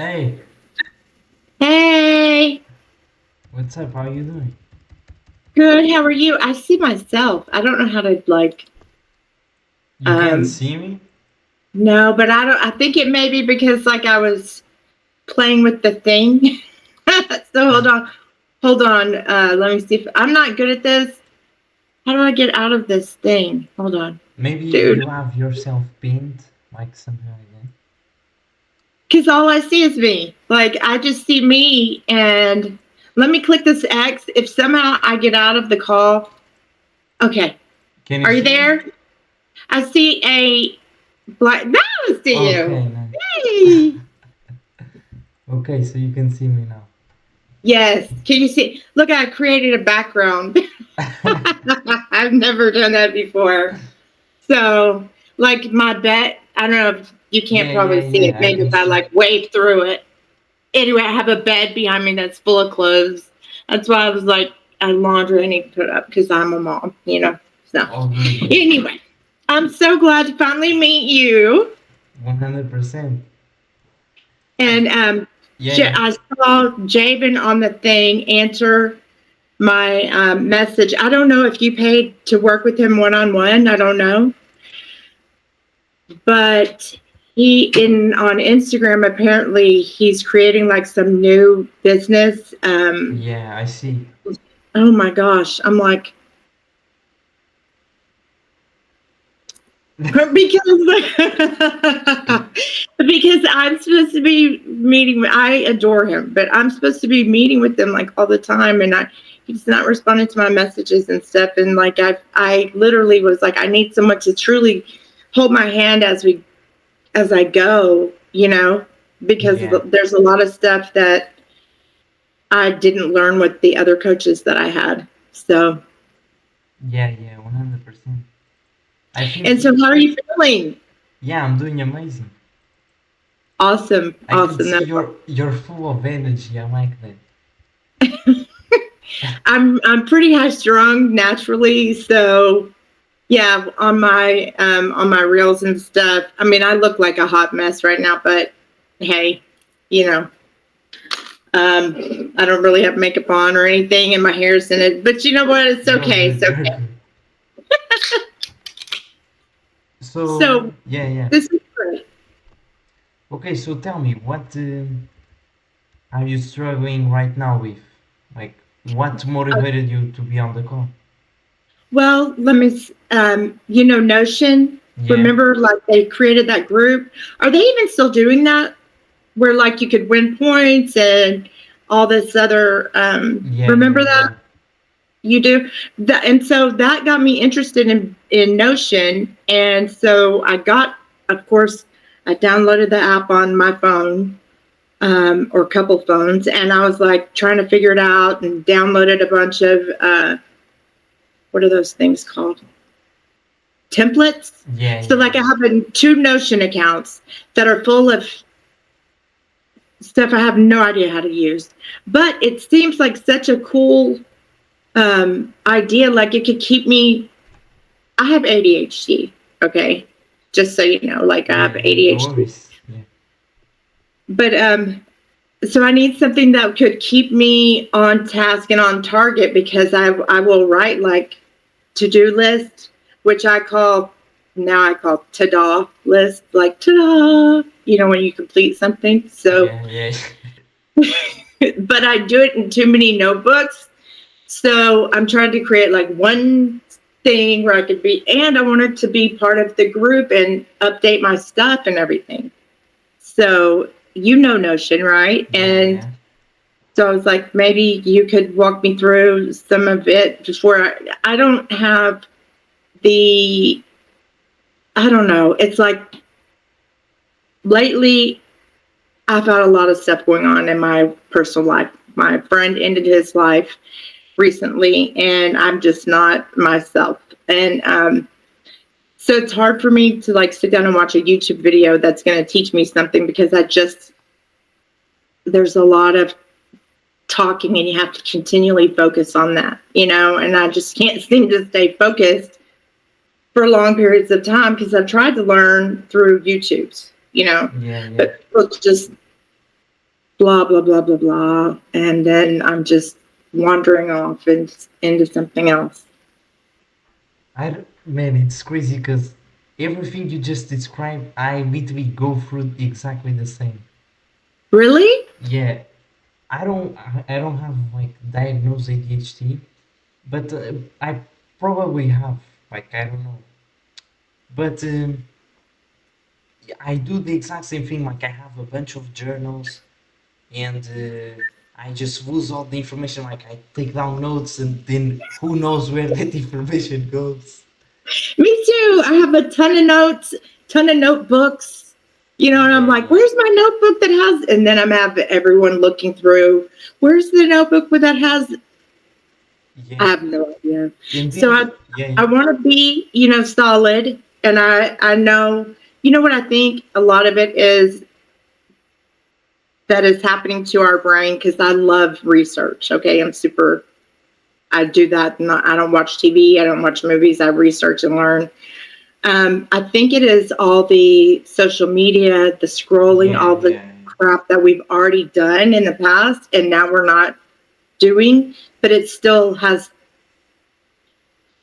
Hey, Hey, what's up? How you doing? good. How are you? I see myself. I don't know how to You can't um see me? no, but I think it may be because I was playing with the thing. So hold on. Let me see if I'm not good at this. How do I get out of this thing? Hold on. Maybe Dude, you have yourself pinned, like something like that. because all I see is me. Like I just see me and let me click this X. If somehow I get out of the call, okay. Can you Are you see me? there? I see a black. Now I see you. Okay, nice. Hey. Okay, so you can see me now. Yes. Can you see? Look, I created a background. I've never done that before. So, like my bed, I don't know if you can't Yeah, yeah, probably see it. yeah, I Maybe can if I see. wave through it. Anyway, I have a bed behind me that's full of clothes. That's why I was like, I laundry I need to put up because I'm a mom. So, All good, yeah. anyway, I'm so glad to finally meet you. 100%. And Yeah, yeah. I saw Javen on the thing answer my message. I don't know if you paid to work with him one on one. I don't know, but he in on Instagram apparently he's creating like some new business. Yeah, I see. Oh my gosh, I'm like because because I'm supposed to be meeting. I adore him, but I'm supposed to be meeting with them like all the time, and he's not responding to my messages and stuff. And like I literally was like, I need someone to truly hold my hand as I go, because Yeah, there's a lot of stuff that I didn't learn with the other coaches that I had. So, yeah, yeah, 100%. I think, and so how are you feeling? yeah, I'm doing amazing. Awesome, I could awesome. see you're full of energy. I like I'm pretty high strung naturally, so yeah, on my reels and stuff. I mean, I look like a hot mess right now, but hey, you know, I don't really have makeup on or anything, and my hair's in it. But you know what? It's you're okay. good, It's you're okay. good. So, So yeah, yeah. this is great. Okay, so tell me, what are you struggling right now with? Like, what motivated you to be on the call? Well, Notion. Yeah, Remember, like they created that group. Are they even still doing that? Where like you could win points and all this other. yeah, Remember yeah, that yeah. you do that, and so that got me interested in Notion, and so of course, I downloaded the app on my phone, or a couple phones, and I was like trying to figure it out and downloaded a bunch of what are those things called? Templates. Yeah, So yeah, like I yeah. have two Notion accounts that are full of stuff I have no idea how to use. But it seems like such a cool idea. Like it could keep me. I have ADHD. Okay, just so you know, like I have Yeah, yeah, no ADHD. worries. Yeah, But so I need something that could keep me on task and on target because I will write like to-do list, which I call ta-da list, like ta-da, when you complete something. So, yeah, yeah. but I do it in too many notebooks. So I'm trying to create like one thing where I could be, and I wanted to be part of the group and update my stuff and everything. So, Notion, right? Yeah, And yeah. so I was like, maybe you could walk me through some of it before I don't have the, I don't know. It's like lately I've had a lot of stuff going on in my personal life. My friend ended his life recently, and I'm just not myself. And so it's hard for me to like sit down and watch a YouTube video that's going to teach me something because there's a lot of talking and you have to continually focus on that, and I just can't seem to stay focused for long periods of time because I've tried to learn through YouTube's, Yeah, yeah. but people just blah, blah, blah, blah, blah. And then I'm just wandering off into something else. Man, it's crazy because everything you just described, I literally go through exactly the same. Really? Yeah, I don't have like diagnosed ADHD, but I probably have, like, I don't know. But I do the exact same thing. Like, I have a bunch of journals, and I just lose all the information. Like, I take down notes, and then who knows where that information goes. Me too. I have a ton of notes, ton of notebooks. And I'm Yeah, like, yeah, where's my notebook that has, and then I'm have everyone looking through, where's the notebook that has, I yeah. have no idea. And So then, I, yeah, I yeah, want to be, solid. And I know, what I think a lot of it is that is happening to our brain because I love research. Okay. I do that. I don't watch TV. I don't watch movies. I research and learn. I think it is all the social media, the scrolling, yeah, all the yeah, crap that we've already done in the past, and now we're not doing, but it still has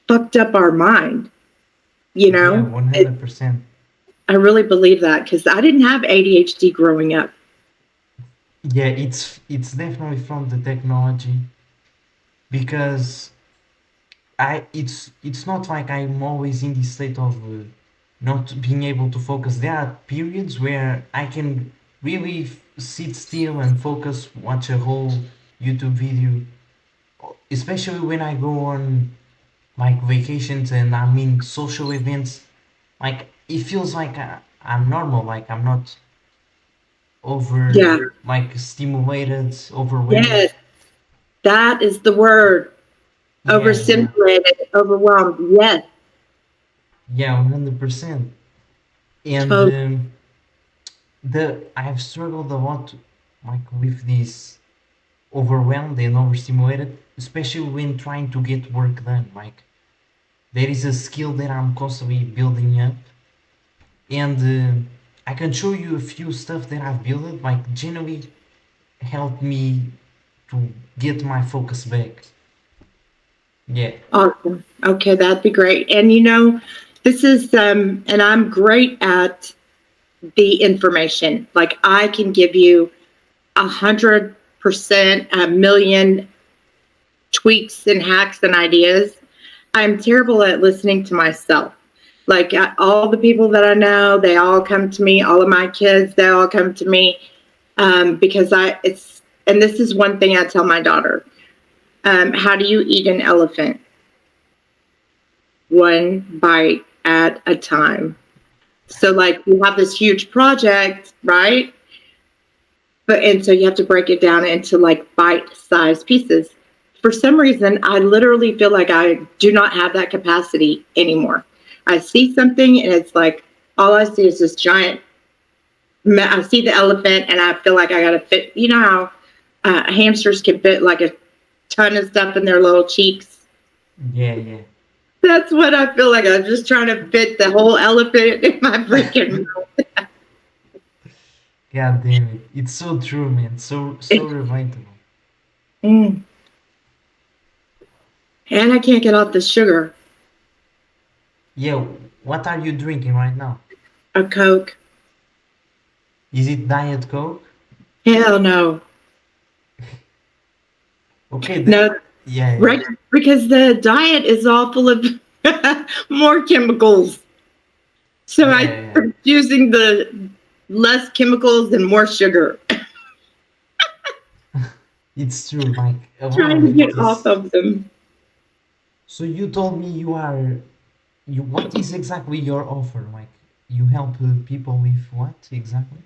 fucked up our mind. You yeah, know, it, 100%. I really believe that because I didn't have ADHD growing up. Yeah, it's definitely from the technology, because it's not like I'm always in this state of not being able to focus. There are periods where I can really sit still and focus, watch a whole YouTube video, especially when I go on like vacations and I'm in social events. Like, it feels like I'm normal, like I'm not over, Yeah. like, stimulated, overwhelmed. Yes. That is the word. Yeah, yeah, Overstimulated, overwhelmed. Yes. yeah, 100%. And Totally. the I've struggled a lot, like, with this overwhelmed and overstimulated, especially when trying to get work done. Like, there is a skill that I'm constantly building up, and I can show you a few stuff that I've built, like, genuinely helped me to get my focus back. Yeah, Awesome. Okay, that'd be great. And this is and I'm great at the information. Like I can give you 100%, a million tweaks and hacks and ideas. I'm terrible at listening to myself. Like all the people that I know, they all come to me. All of my kids, they all come to me because and this is one thing I tell my daughter. How do you eat an elephant? One bite at a time. So like you have this huge project, right? And so you have to break it down into like bite-sized pieces. For some reason, I literally feel like I do not have that capacity anymore. I see something and it's like all I see is this giant. I see the elephant and I feel like I got to fit. You know how hamsters can fit like a ton of stuff in their little cheeks. yeah, yeah. That's what I feel like. I'm just trying to fit the whole elephant in my freaking mouth. God damn it! It's so true, man. So relatable. Mm. And I can't get off the sugar. Yeah, what are you drinking right now? A Coke. Is it Diet Coke? Hell no. Okay, No, yeah, yeah, right? Because the diet is all full of more chemicals. So yeah, I'm yeah. using the less chemicals and more sugar, It's true. Like, a lot trying to of it get off is. of them. So you told me you are you. What is exactly your offer? Like, you help people with what exactly?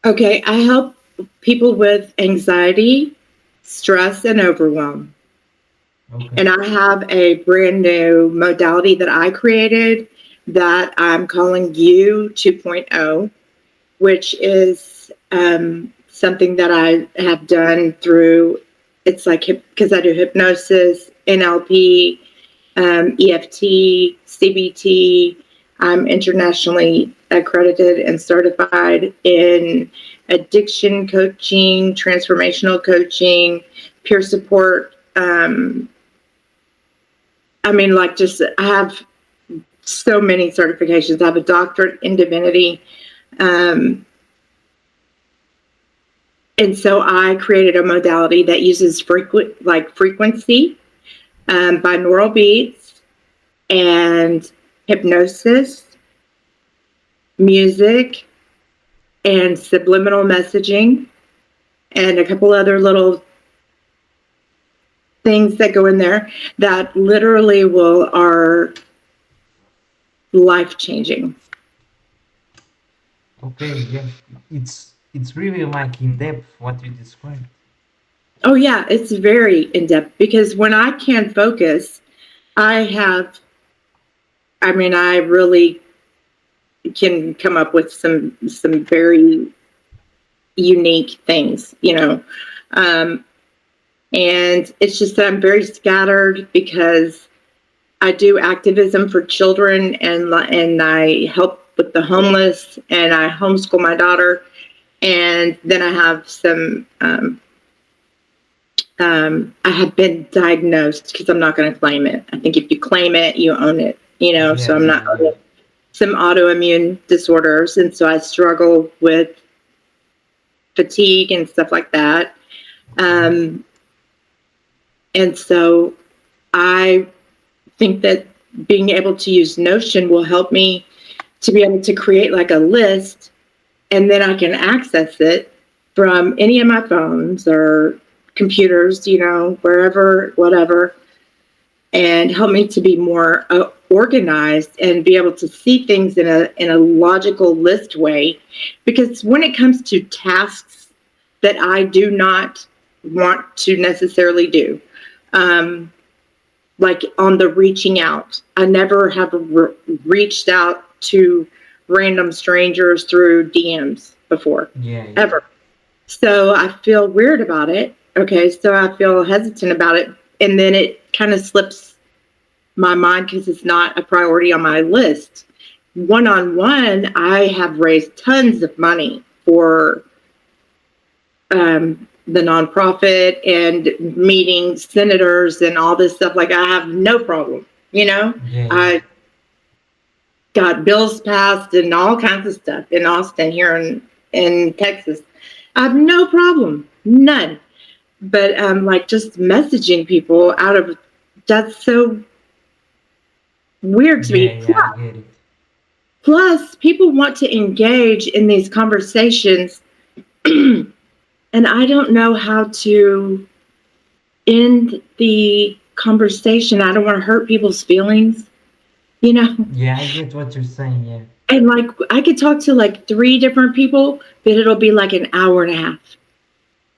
Okay, I help people with anxiety, stress, and overwhelm. Okay. And I have a brand new modality that I created that I'm calling You 2.0, which is something that I have done through, it's like, because I do hypnosis, NLP, EFT, CBT. I'm internationally accredited and certified in addiction coaching, transformational coaching, peer support. I mean, like, just I have so many certifications. I have a doctorate in divinity. Um, and so I created a modality that uses frequency, binaural beats, and hypnosis, music, and subliminal messaging, and a couple other little things that go in there that literally are life changing. Okay, yeah, it's really like in depth what you described. Oh yeah, it's very in depth because when I can focus, I have. I mean, I really can come up with some very unique things, um, and it's just that I'm very scattered because I do activism for children, and I help with the homeless, and I homeschool my daughter, and then I have some. I have been diagnosed because I'm not going to claim it. I think if you claim it, you own it. Yeah, So I'm yeah, not yeah. some autoimmune disorders, and so I struggle with fatigue and stuff like that. Okay. Um, and so I think that being able to use Notion will help me to be able to create like a list, and then I can access it from any of my phones or computers, wherever, whatever, and help me to be more organized and be able to see things in a logical list way. Because when it comes to tasks that I do not want to necessarily do, um, like on the reaching out, I never have reached out to random strangers through DMs before, Yeah, yeah, ever. So I feel weird about it. Okay, so I feel hesitant about it, and then it kind of slips my mind because it's not a priority on my list. One on one, I have raised tons of money for the nonprofit and meeting senators and all this stuff. Like, I have no problem. yeah, yeah, I got bills passed and all kinds of stuff in Austin here in Texas. I have no problem, none. But like, just messaging people out of that's so weird to yeah, me. yeah. I get it. Plus, people want to engage in these conversations, and I don't know how to end the conversation. I don't want to hurt people's feelings, you know? Yeah, I get what you're saying. Yeah, And like, I could talk to like three different people, but it'll be like an hour and a half.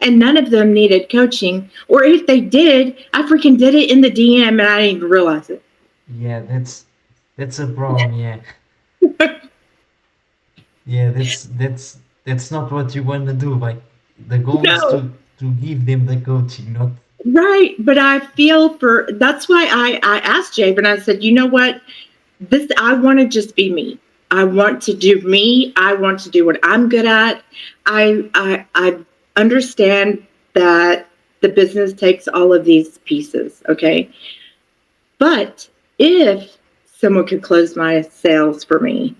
And none of them needed coaching. Or if they did, I freaking did it in the DM and I didn't even realize it. yeah. That's a problem. Yeah, yeah. That's not what you want to do. Like the goal is No. to give them the coaching, not. Right. But I feel that's why I asked Jabe and I said, you know what? I want to just be me. I want to do me. I want to do what I'm good at. I understand that the business takes all of these pieces, okay? But if someone could close my sales for me,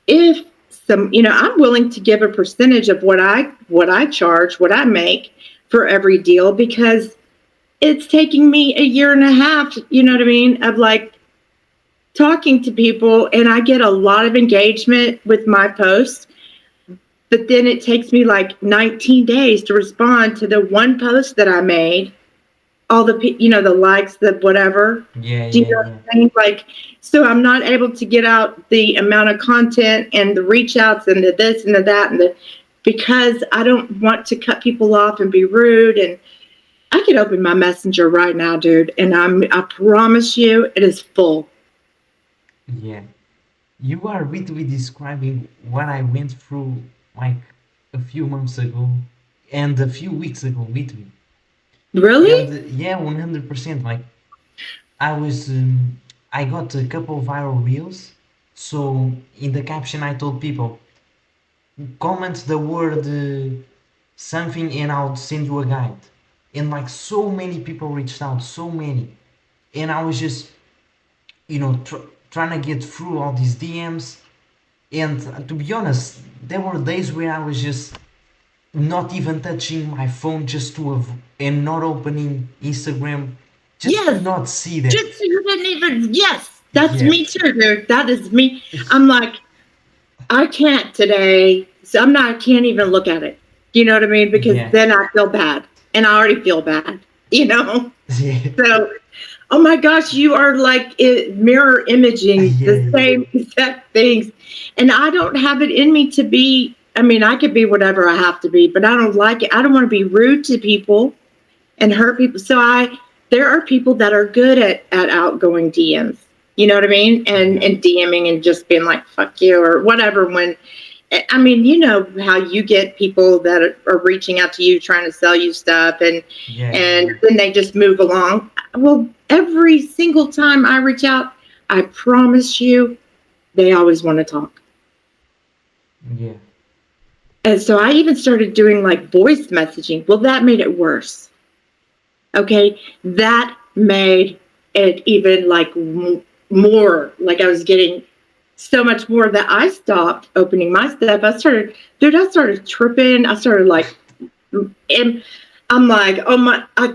if I'm willing to give a percentage of what I charge, what I make for every deal because it's taking me a year and a half, you know what I mean, of like talking to people, and I get a lot of engagement with my posts, but then it takes me like 19 days to respond to the one post that I made, all the likes, the whatever. Yeah, Do you yeah, know yeah, what I'm saying? Like, so I'm not able to get out the amount of content and the reach outs and the this and the that because I don't want to cut people off and be rude. And I could open my messenger right now, dude, and I promise you it is full. yeah. You are literally describing what I went through like a few months ago and a few weeks ago, literally. And Really? yeah, 100%. Like I was, I got a couple of viral reels. So in the caption, I told people, comment the word something and I'll send you a guide. And like so many people reached out, so many. And I was just, trying to get through all these DMs. And to be honest, there were days where I was just not even touching my phone just and not opening Instagram just to Yes. not see that. Just you didn't even, yes, that's Yeah, me too, dude. That is me. I'm like, I can't today. So I can't even look at it. You know what I mean? Because yeah, then I feel bad. And I already feel bad, you know? yeah, So, oh my gosh, you are like mirror imaging yeah, the yeah, same exact things. And I don't have it in me to be, I mean, I could be whatever I have to be, but I don't like it. I don't want to be rude to people and hurt people. So there are people that are good at outgoing DMs. You know what I mean? yeah, And DMing and just being like, fuck you or whatever. When, I mean, you know how you get people that are reaching out to you trying to sell you stuff yeah, and yeah, then they just move along. Well, every single time I reach out, I promise you, they always want to talk. yeah, And so I even started doing like voice messaging. Well, that made it worse. Okay. That made it even like more like I was getting so much more that I stopped opening my stuff. I started tripping. I started like, and I'm like, oh my, I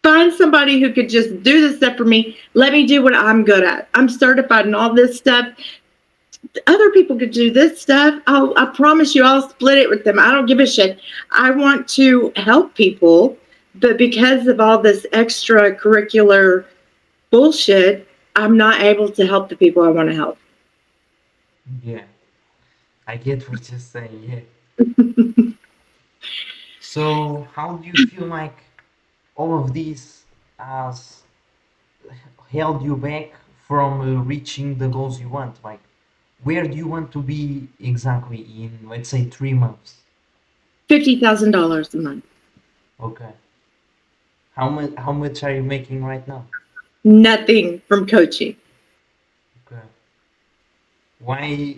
find somebody who could just do this stuff for me. Let me do what I'm good at. I'm certified in all this stuff. Other people could do this stuff. I promise you, I'll split it with them. I don't give a shit. I want to help people, but because of all this extracurricular bullshit, I'm not able to help the people I want to help. yeah. I get what you're saying. Yeah. So, how do you feel like all of this has held you back from reaching the goals you want? Like, where do you want to be exactly in, let's say, 3 months? $50,000 a month. Okay. How much are you making right now? Nothing from coaching. Okay. Why?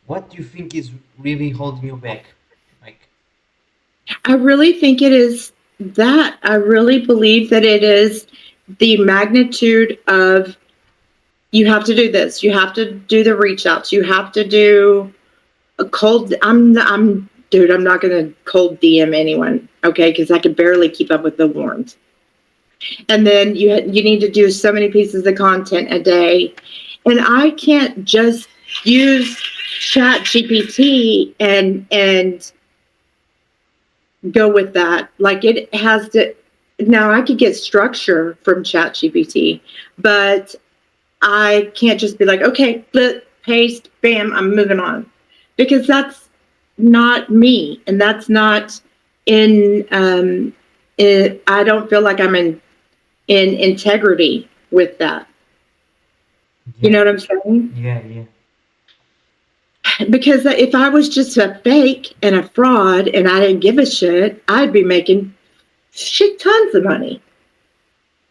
What do you think is really holding you back? Like, I really think it is that. I really believe that it is the magnitude of you have to do this. You have to do the reach outs. You have to do a cold. Dude, I'm not going to cold DM anyone. Okay. Cause I can barely keep up with the warms. And then you need to do so many pieces of content a day. And I can't just use chat GPT and go with that. Like it has to, now I could get structure from chat GPT, but I can't just be like, okay, flip, paste, bam, I'm moving on. Because that's not me. And that's not I don't feel like I'm in integrity with that. You yeah, know what I'm saying? yeah, yeah, Because if I was just a fake and a fraud and I didn't give a shit, I'd be making shit tons of money.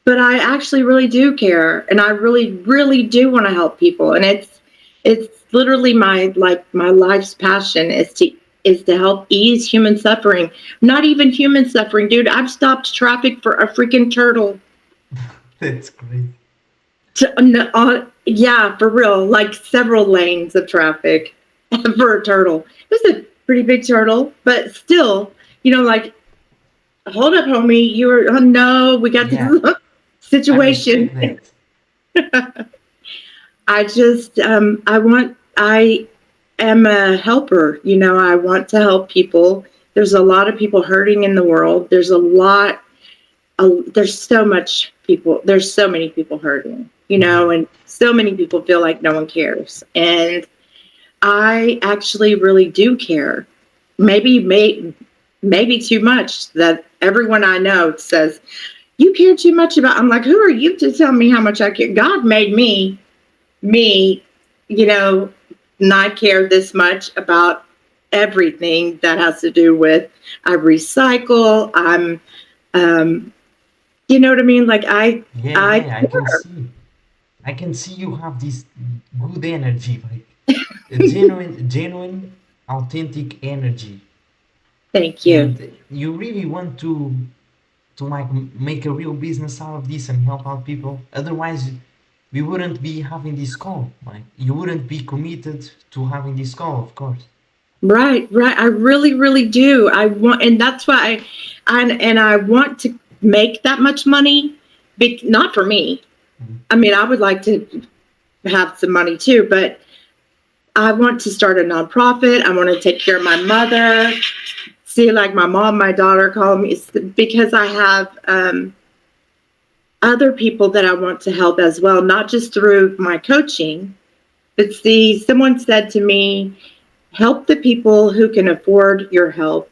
But I actually really do care and I really, really do want to help people. And it's literally my life's passion is to help ease human suffering. Not even human suffering, dude. I've stopped traffic for a freaking turtle. that's great. Yeah, for real, like several lanes of traffic for a turtle. It was a pretty big turtle, but still, like, hold up, homie. You were, oh no, we got this Yeah, I situation. respect that. I am a helper. I want to help people. There's a lot of people hurting in the world. There's there's so many people hurting, Yeah, and so many people feel like no one cares. And I actually really do care. Maybe, maybe too much that everyone I know says, you care too much about. I'm like, who are you to tell me how much I care? God made me, you know, not care this much about everything that has to do with I recycle. Um, you know what I mean? Like yeah, I yeah. I can care. see. I can see you have this good energy. Like, a genuine, authentic energy, Thank you. and you really want to like make a real business out of this and help out people. Otherwise, we wouldn't be having this call. Like you wouldn't be committed to having this call, of course. Right, right. I really, really do. I want, and that's why and I want to make that much money, not for me. Mm. I mean, I would like to have some money too, but I want to start a nonprofit. I want to take care of my mother. See, like my mom, my daughter call me because I have other people that I want to help as well, not just through my coaching. But see, someone said to me, help the people who can afford your help.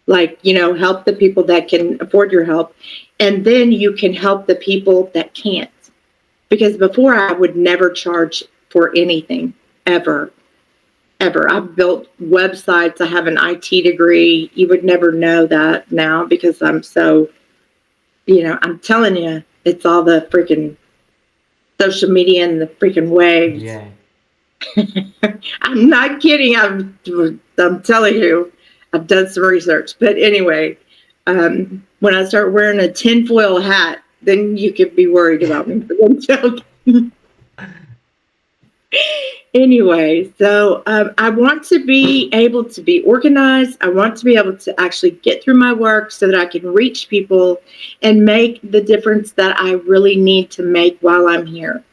Like, help the people that can afford your help. And then you can help the people that can't. Because before I would never charge for anything, ever, ever. I've built websites. I have an IT degree. You would never know that now because I'm so, I'm telling you, it's all the freaking social media and the freaking waves. Yeah, I'm not kidding. I'm telling you, I've done some research. But anyway, when I start wearing a tinfoil hat, then you could be worried about me. But I'm joking. Anyway, so I want to be able to be organized. I want to be able to actually get through my work so that I can reach people and make the difference that I really need to make while I'm here.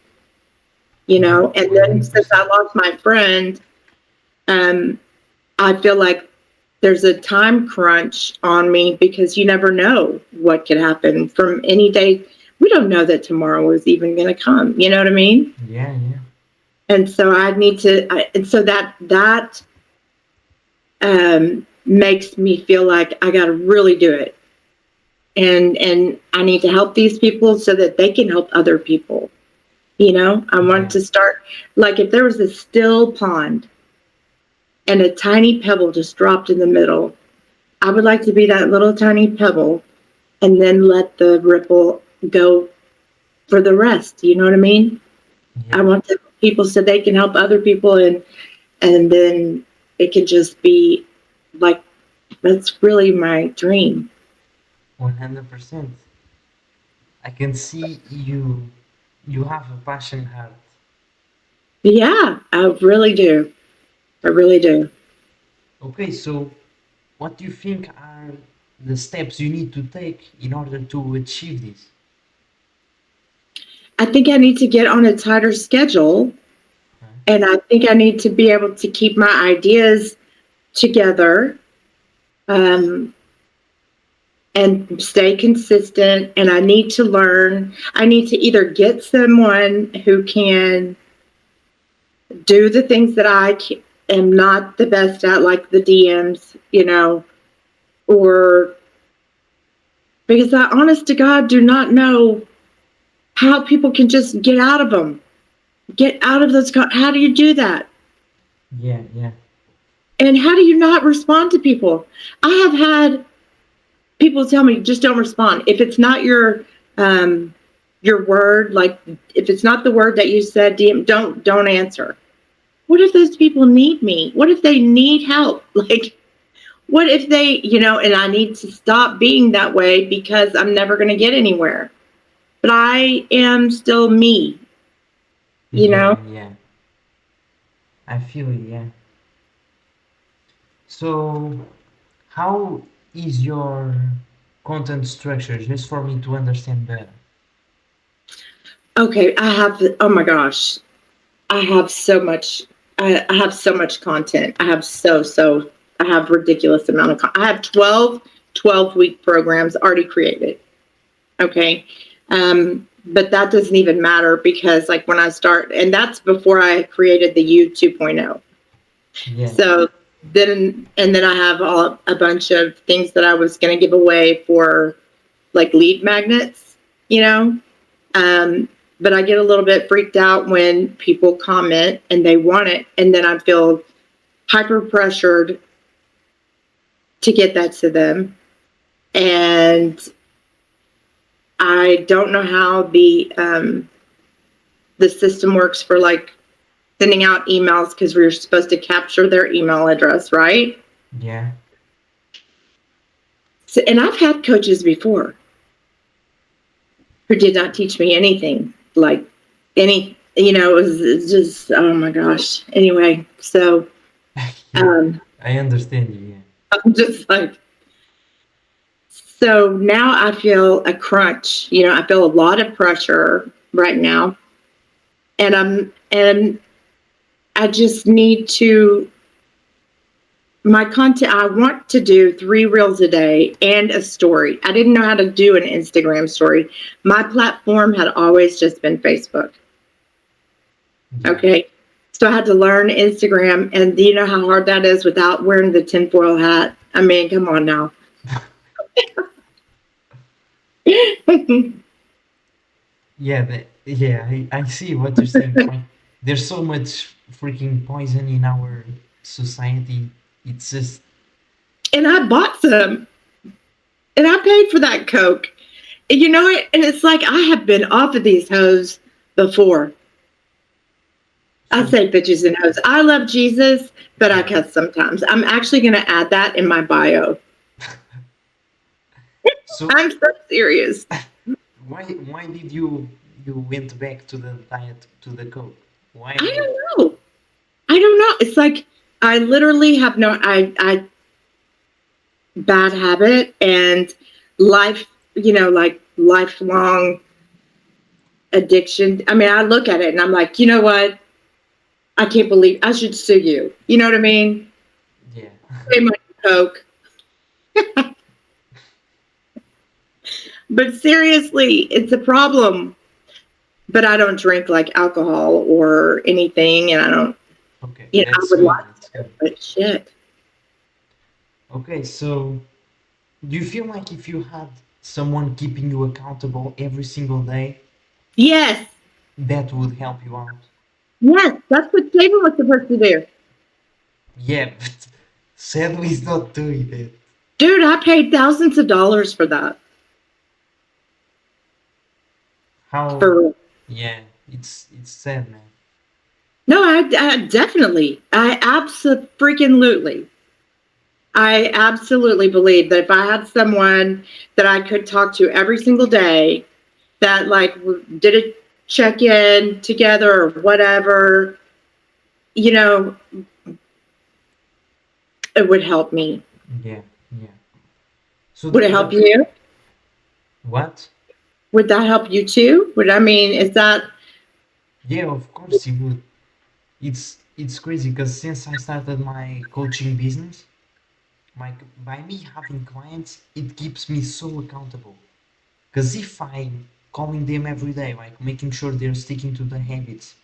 yeah, And then since 100%. I lost my friend, um, I feel like there's a time crunch on me because you never know what could happen from any day. We don't know that tomorrow is even going to come. You know what I mean? Yeah, yeah, And so I need to, and so that makes me feel like I got to really do it, and I need to help these people so that they can help other people. I want yeah, to start like if there was a still pond and a tiny pebble just dropped in the middle. I would like to be that little tiny pebble and then let the ripple go for the rest. You know what I mean? I yeah, want to help people so they can help other people, and then it can just be like that's really my dream. 100%. I can see you have a passion heart. Yeah, I really do. I really do. Okay, so what do you think are the steps you need to take in order to achieve this? I think I need to get on a tighter schedule, Huh? and I think I need to be able to keep my ideas together, um, and stay consistent. And I need to learn. I need to either get someone who can do the things that am not the best at, like the DMs, or because I, honest to God, do not know how people can just get out of them, get out of those. How do you do that? Yeah, yeah, And how do you not respond to people? I have had people tell me just don't respond if it's not your word. Like if it's not the word that you said, DM, don't answer. What if those people need me? What if they need help? Like what if they, and I need to stop being that way because I'm never going to get anywhere. But I am still me, you know? yeah, yeah. I feel it, yeah. So, how is your content structure, just for me to understand better? Okay, oh my gosh, I have so much, I have so much content. I have ridiculous amount of, I have 12-week programs already created. Okay. But that doesn't even matter because like when I start, and that's before I created the U 2.0. Yeah, So then I have a bunch of things that I was going to give away for like lead magnets, you know. But I get a little bit freaked out when people comment and they want it, and then I feel hyper pressured to get that to them, and I don't know how the system works for like sending out emails because we were supposed to capture their email address, right? Yeah. So, and I've had coaches before who did not teach me anything, like it was just, oh my gosh. Anyway, so Yeah. um, I understand you. Yeah. I'm just like, so now I feel a crunch. I feel a lot of pressure right now, and I just need to my content. I want to do 3 reels a day and a story. I didn't know how to do an Instagram story. My platform had always just been Facebook. Yeah. Okay. So I had to learn Instagram, and do you know how hard that is without wearing the tinfoil hat? I mean, come on now. Yeah. Yeah. I see what you're saying. Like, there's so much freaking poison in our society. It's just And I bought some, and I paid for that Coke. And you know it, and it's like I have been off of these hoes before. I so. say bitches and hoes. I love Jesus, but I Yeah. cuss sometimes. I'm actually going to add that in my bio. So I'm so serious. why did you went back to the diet to the coke? I Why? don't know. I don't know. It's like I literally have I bad habit and life, like lifelong addiction. I mean, I look at it and I'm like, you know what? I can't believe I should sue you. You know what I mean? Yeah. Pay my Coke. But seriously, it's a problem. But I don't drink like alcohol or anything, and I don't. Okay, I that's would good. like That's to, good. but shit. Okay, so do you feel like if you had someone keeping you accountable every single day, Yes, that would help you out? yes, that's what Taylor was supposed to do. Yeah, but sadly, he's not doing that. Dude, I paid thousands of dollars for that. How? For Yeah, it's sad, man. no, I definitely, I absolutely believe that if I had someone that I could talk to every single day, that like did a check in together or whatever, you know, it would help me. Yeah, yeah. So Would it help but you? what? Would that help you too? Is that Yeah, of course he would. It's crazy because since I started my coaching business, like by me having clients, it keeps me so accountable. Because if I'm calling them every day, like making sure they're sticking to the habits,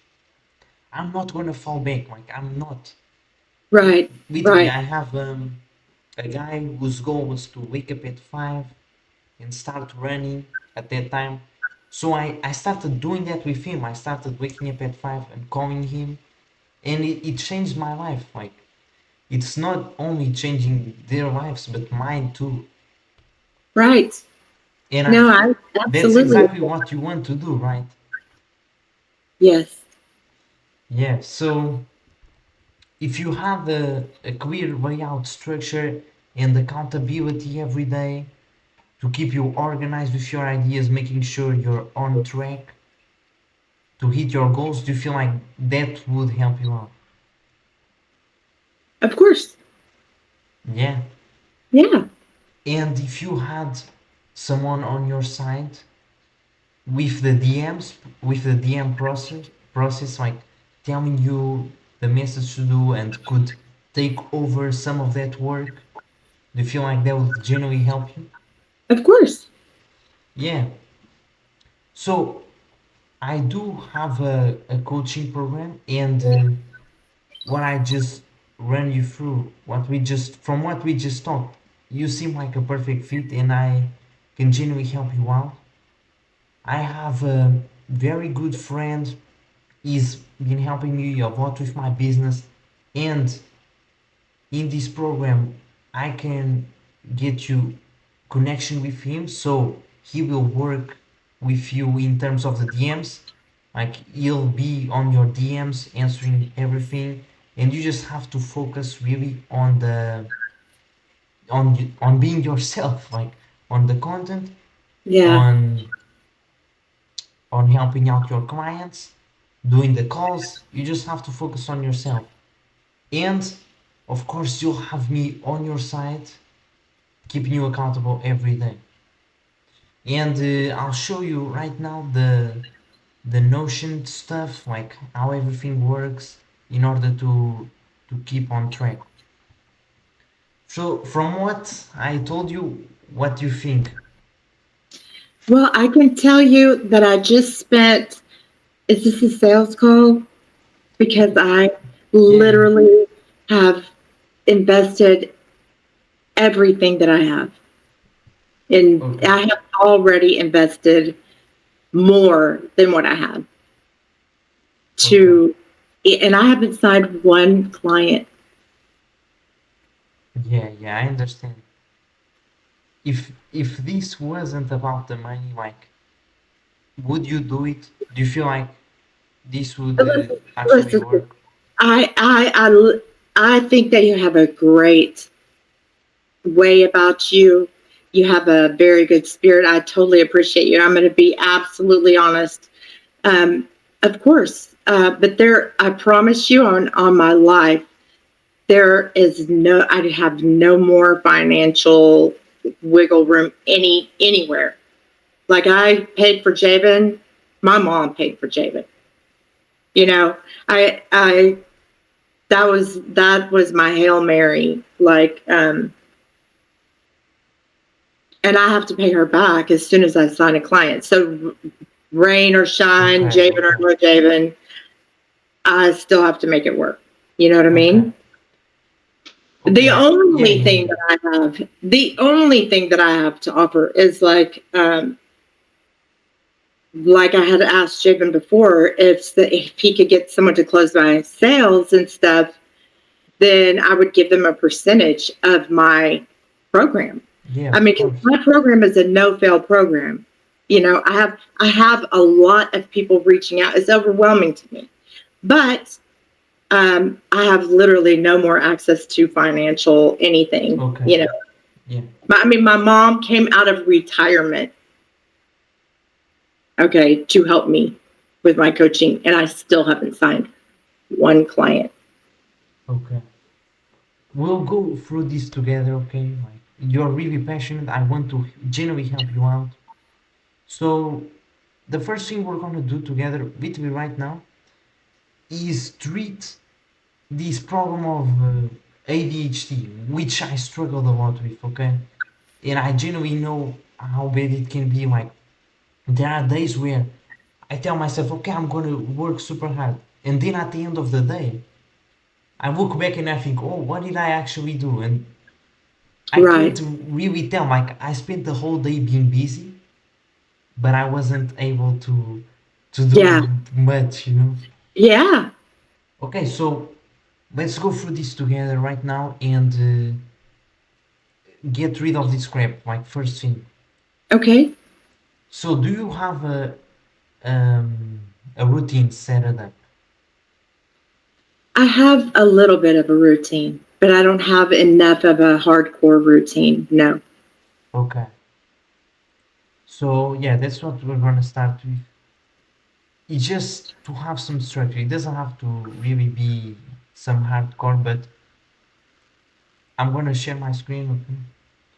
I'm not gonna fall back. Like I'm not. right? Literally, Right. I have a guy whose goal was to wake up at 5 and start running at that time. So I started doing that with him. I started waking up at 5 and calling him, and it changed my life. Like it's not only changing their lives but mine too. Right. And I No, think I that's absolutely. exactly what you want to do, right? Yes. Yeah. So if you have a clear layout structure and accountability every day to keep you organized with your ideas, making sure you're on track to hit your goals, do you feel like that would help you out? Of course. Yeah. Yeah. And if you had someone on your side with the DMs, with the DM process like telling you the message to do and could take over some of that work, do you feel like that would genuinely help you? Of course. Yeah. So I do have a coaching program, and what I just ran you through, what we just talked, you seem like a perfect fit, and I can genuinely help you out. I have a very good friend. He's been helping me a lot with my business, and in this program, I can get you connection with him, so he will work with you in terms of the DMs. Like he'll be on your DMs answering everything, and you just have to focus really on the on being yourself, like on the content, Yeah. on helping out your clients, doing the calls. You just have to focus on yourself. And of course, you'll have me on your side, keeping you accountable every day. And I'll show you right now the Notion stuff, like how everything works, in order to keep on track. So, from what I told you, what do you think? Well, I can tell you that I just spent, is this a sales call? Because I Yeah. literally have invested everything that I have. And Okay. I have already invested more than what I have Okay. to, and I haven't signed one client. Yeah. Yeah. I understand. If this wasn't about the money, like, would you do it? Do you feel like this would Listen, actually listen, work? I, I, I, I think that you have a great way about you. You have a very good spirit. I totally appreciate you. I'm going to be absolutely honest. Um, of course, but there, I promise you on my life, there is no, I have no more financial wiggle room anywhere. Like I paid for Jabin, my mom paid for Jabin. You know, I that was my Hail Mary. Like, and I have to pay her back as soon as I sign a client. So rain or shine, Okay. Jabin or Okay. no Jabin, I still have to make it work. You know what I Okay. mean? The Okay. Yeah. only Yeah. thing Yeah. that I have to offer is like I had asked Jabin before, if he could get someone to close my sales and stuff, then I would give them a percentage of my program. Yeah. I Of mean, 'cause course. my program is a no fail program. I have a lot of people reaching out. It's overwhelming to me, but I have literally no more access to financial anything. Okay. Yeah. I mean, my mom came out of retirement, okay, to help me with my coaching, and I still haven't signed one client. Okay. We'll go through this together. Okay. Like, you're really passionate. I want to genuinely help you out. So the first thing we're gonna do together, literally right now, is treat this problem of ADHD, which I struggled a lot with. Okay. And I genuinely know how bad it can be. Like, there are days where I tell myself, okay, I'm gonna work super hard, and then at the end of the day, I look back and I think, oh, what did I actually do? And I Right. can't really tell. Like, I spent the whole day being busy, but I wasn't able to Yeah. do much, you know. Yeah. Okay, so let's go through this together right now and get rid of this crap. Like, first thing. Okay. So, do you have a routine set it up? I have a little bit of a routine, but I don't have enough of a hardcore routine. No. Okay. So yeah, that's what we're gonna start with. It's just to have some structure. It doesn't have to really be some hardcore, but I'm gonna share my screen.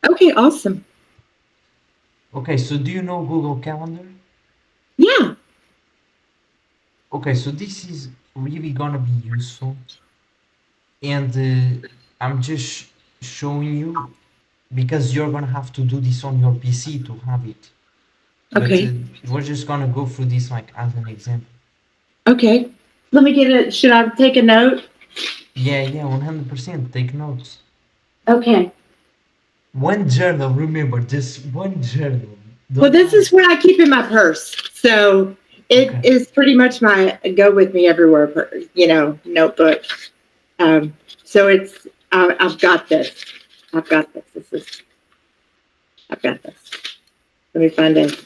Okay. Okay. Awesome. Okay. So do you know Google Calendar? Yeah. Okay. So this is really gonna be useful, and I'm just showing you because you're gonna have to do this on your PC to have it. But Okay. we're just gonna go through this like as an example. Okay. Let me get it. Should I take a note? Yeah, yeah, 100%. Take notes. Okay. One journal, remember, just one journal. Well, Don't this have. is what I keep in my purse. So it Okay, is pretty much my go with me everywhere, notebook. Um, so I've got this. I've got this. I've got this. Let me find it.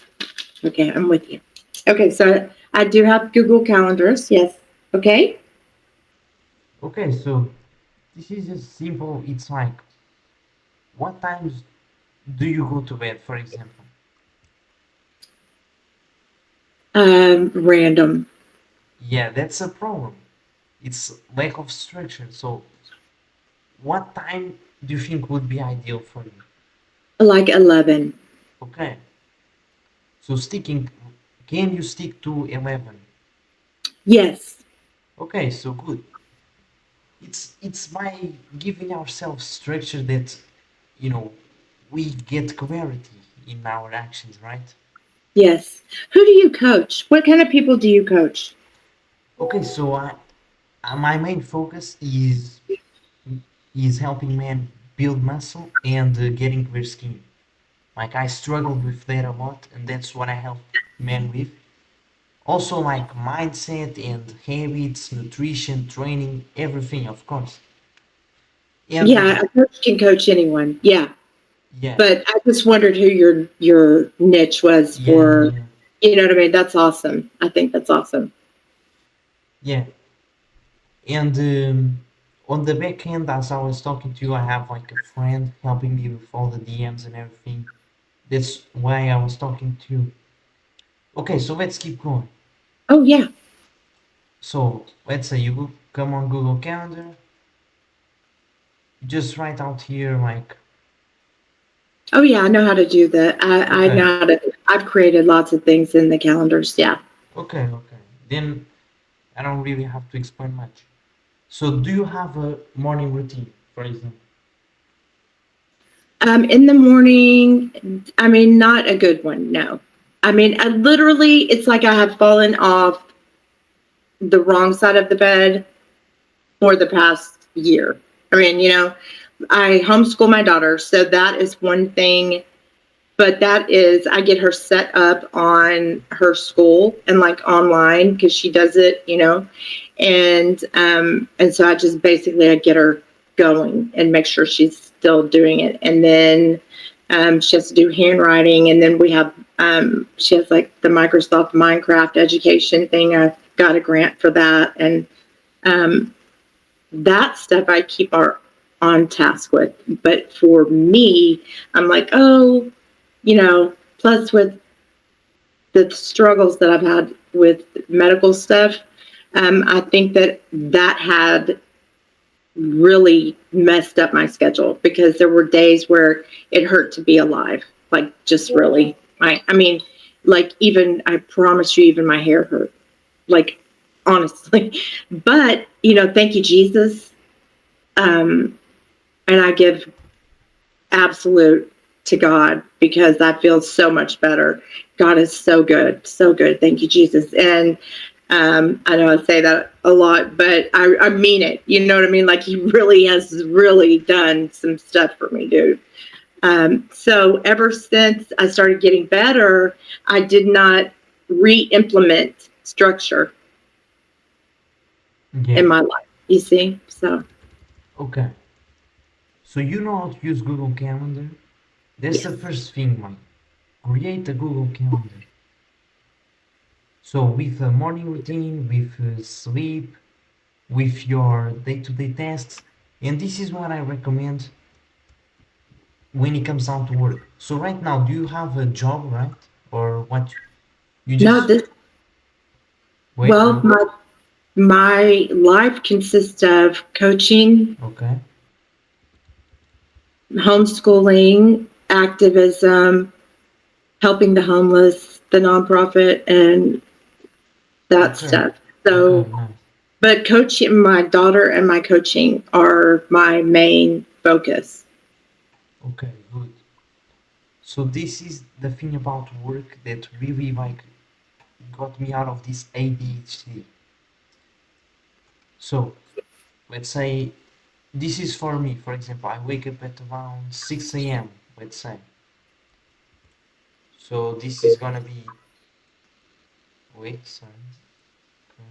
Okay, I'm with you. Okay, so I do have Google Calendars. Yes. Okay. Okay, so this is just simple. It's like, what times do you go to bed, for example? Random. Yeah, that's a problem. It's lack of structure. So, what time do you think would be ideal for you? Like 11. Okay, so sticking, can you stick to 11? Yes. Okay, so good. It's by giving ourselves structure that, you know, we get clarity in our actions, right? Yes. Who do you coach? What kind of people do you coach? Okay, so my main focus is helping men build muscle and getting clear skin. Like I struggled with that a lot, and that's what I help men with. Also, like mindset and habits, nutrition, training, everything, of course. And Yeah, a coach can coach anyone. Yeah. yeah, But I just wondered who your niche was yeah, for, yeah, you know what I mean? That's awesome. I think that's awesome. yeah. And on the back end, as I was talking to you, I have like a friend helping me with all the DMs and everything. That's why I was talking to you. Okay, so let's keep going. Oh yeah. So let's say you come on Google Calendar, just write out here like, Oh yeah, I know how to do that. I okay, know how to I've created lots of things in the calendars. Yeah. okay. Then I don't really have to explain much. So do you have a morning routine, for example? In the morning, I mean, not a good one. No. I mean, I literally, it's like I have fallen off the wrong side of the bed for the past year. I mean, I homeschool my daughter, so that is one thing. But that is, I get her set up on her school and like online because she does it, and so I just basically I get her going and make sure she's still doing it, and then she has to do handwriting, and then we have she has like the Microsoft Minecraft education thing. I got a grant for that, and um, that stuff I keep our on task with. But for me, I'm like, oh, plus with the struggles that I've had with medical stuff, I think that had really messed up my schedule because there were days where it hurt to be alive. Like, just really. I mean, like, even, I promise you, even my hair hurt. Like, honestly. But, thank you, Jesus. Um, and I give absolute to God because I feel so much better. God is so good, so good. Thank you, Jesus. And I know I say that a lot, but I mean it. You know what I mean? Like he really has really done some stuff for me, dude. So ever since I started getting better, I did not re-implement structure in Yeah, my life. You see? So okay. So you know how to use Google Calendar? That's the yes. first thing, man. Create a Google Calendar. So with a morning routine, with sleep, with your day-to-day tasks, and this is what I recommend when it comes down to work. So right now, do you have a job, right? Or what? You No, just this wait, well, no? my life consists of coaching, Okay, homeschooling, activism, helping the homeless, the nonprofit, and that okay, stuff. okay, So, nice. but coaching, my daughter and my coaching are my main focus. Okay, good. So this is the thing about work that really like got me out of this ADHD. So let's say this is for me. For example, I wake up at around 6 a.m. Let's say. So this is gonna be wait, sorry. Okay.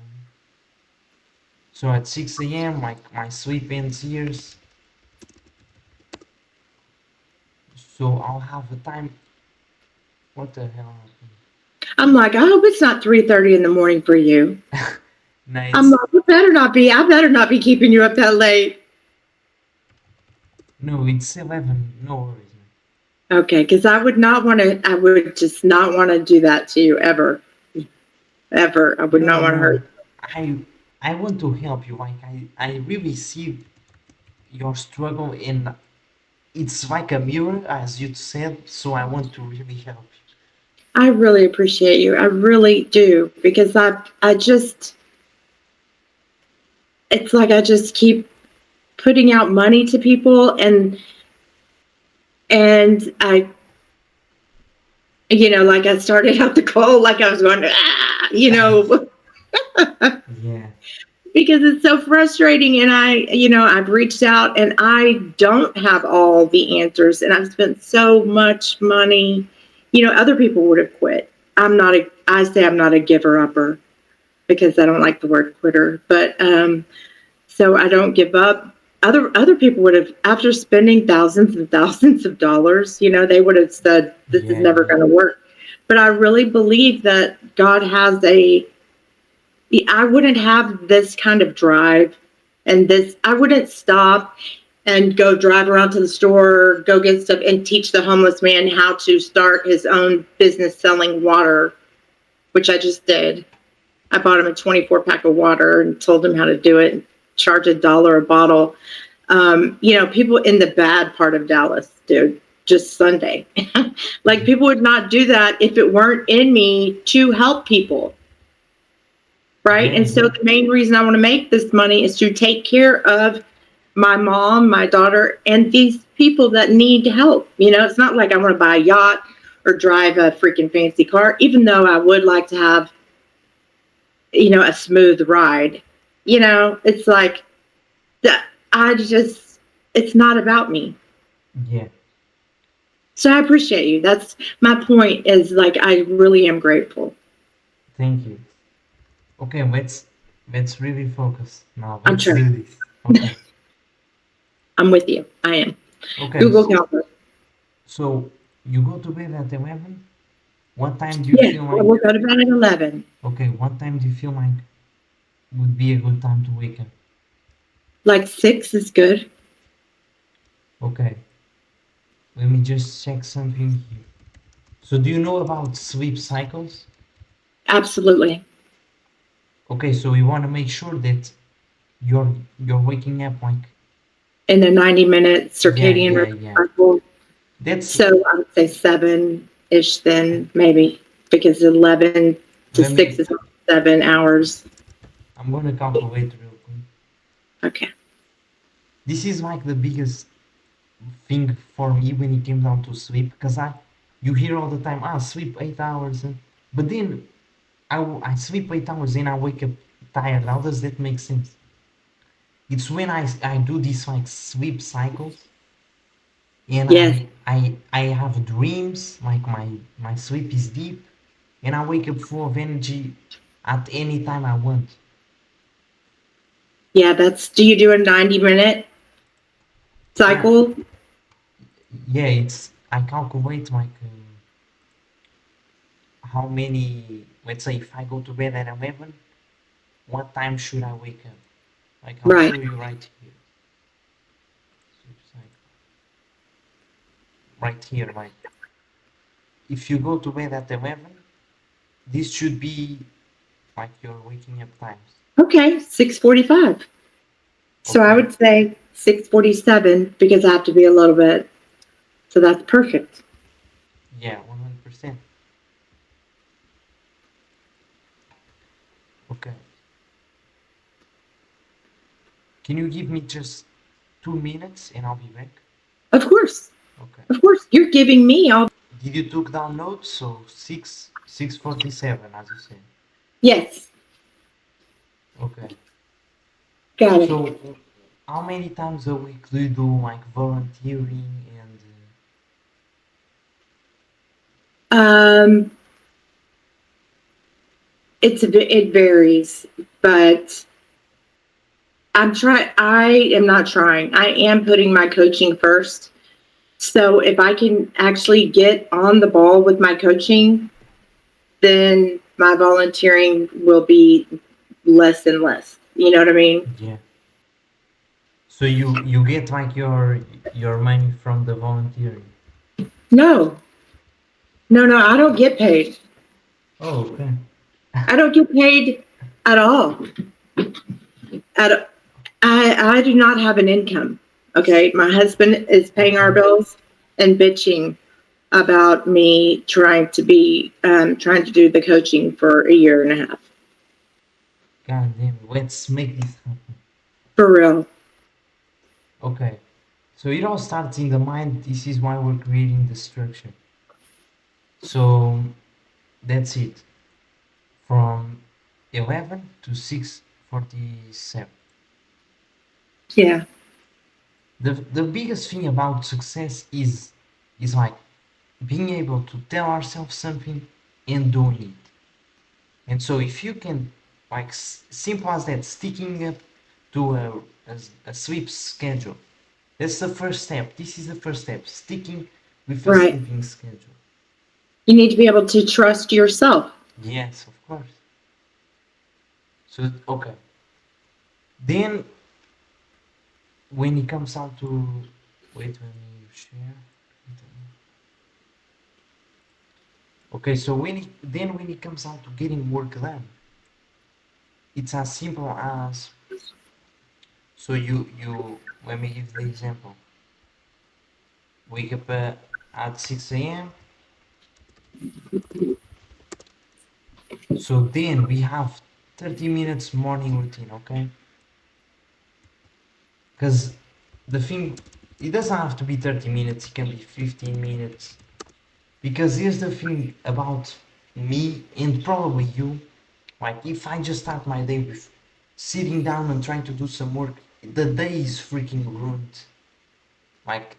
So at 6 a.m. my sleep ends here. So I'll have a time. What the hell happened? I'm like, I hope it's not 3:30 in the morning for you. No, I'm it's like, it better not be. I better not be keeping you up that late. no, it's 11. No worries, man. Okay, because I would not want to. I would just not want to do that to you ever, ever. I would not No, want to hurt no. I I want to help you. Like I really see your struggle, and it's like a mirror, as you said. So I want to really help I really appreciate you. I really do because I just it's like I just keep putting out money to people and I like I started out the call like I was going you. Yeah, because it's so frustrating and I've reached out and I don't have all the answers and I've spent so much money. Other people would have quit. I say I'm not a giver upper because I don't like the word quitter, but so I don't give up. Other people would have, after spending thousands and thousands of dollars, they would have said, this is yeah, never yeah, going to work. But I really believe that God has I wouldn't have this kind of drive and I wouldn't stop and go drive around to the store, go get stuff and teach the homeless man how to start his own business selling water, which I just did. I bought him a 24 pack of water and told him how to do it, charge $1 a bottle. People in the bad part of Dallas, dude, just Sunday. Like people would not do that if it weren't in me to help people. Right. yeah, And so yeah, the main reason I want to make this money is to take care of my mom, my daughter, and these people that need help. It's not like I want to buy a yacht or drive a freaking fancy car, even though I would like to have, a smooth ride. It's like that. It's not about me. yeah. So I appreciate you. That's my point is like, I really am grateful. Thank you. Okay, let's really focus now. I'm Let's do trying. this. Okay, I'm with you. I am. okay. Google Calendar. So you go to bed at 11. What time do you Yes, feel I like? will go to bed at 11. Okay, what time do you feel like would be a good time to wake up? Like 6 is good. Okay, let me just check something here. So do you know about sleep cycles? Absolutely. Okay, so we want to make sure that you're waking up like In a 90-minute yeah, circadian yeah, rhythm yeah. cycle. That's So I would say 7-ish then, maybe, because 11 to let 6 me. is 7 hours. I'm gonna calculate real quick. Okay. This is like the biggest thing for me when it came down to sleep, because you hear all the time, sleep 8 hours, but then I sleep 8 hours and I wake up tired. How does that make sense? It's when I do these like sleep cycles, and Yes. I have dreams, like my sleep is deep, and I wake up full of energy at any time I want. Yeah, do you do a 90-minute Yeah, cycle? yeah. It's I calculate like how many. Let's say if I go to bed at 11, what time should I wake up? Like I'll Right. show you right here. Sleep cycle. Right here, like if you go to bed at 11, this should be like your waking up times. Okay, 6:45. So I Okay. would say 6:47 because I have to be a little bit. So that's perfect. Yeah, 100%. Okay. Can you give me just 2 minutes and I'll be back? Of course. Okay. Of course. You're giving me all. Did you took down notes? So 6:47, as you said. Yes. Okay. Got it. So how many times a week do you do like volunteering and Um, it varies, but I am not trying. I am putting my coaching first. So if I can actually get on the ball with my coaching, then my volunteering will be less and less. You know what I mean? Yeah. So you get like your money from the volunteering. No, no, I don't get paid. Oh, okay. I don't get paid at all. At I do not have an income. Okay, my husband is paying our Okay. bills and bitching about me trying to do the coaching for a year and a half. God damn. Let's make this happen. For real. Okay. So it all starts in the mind. This is why we're creating the structure. So that's it. From 11 to 6:47. Yeah. The biggest thing about success is like being able to tell ourselves something and doing it. And so if you can, like simple as that, sticking up to a sleep schedule, that's the first step. This is the first step, sticking with a Right. sleeping schedule. You need to be able to trust yourself. Yes, of course. So okay, then when it comes out to wait, let me share. Okay, so when it comes out to getting work done, it's as simple as, so you let me give the example. Wake up at 6 a.m. So then we have 30 minutes morning routine, okay? Because the thing, it doesn't have to be 30 minutes, it can be 15 minutes. Because here's the thing about me and probably you, like if I just start my day with sitting down and trying to do some work, the day is freaking ruined. Like,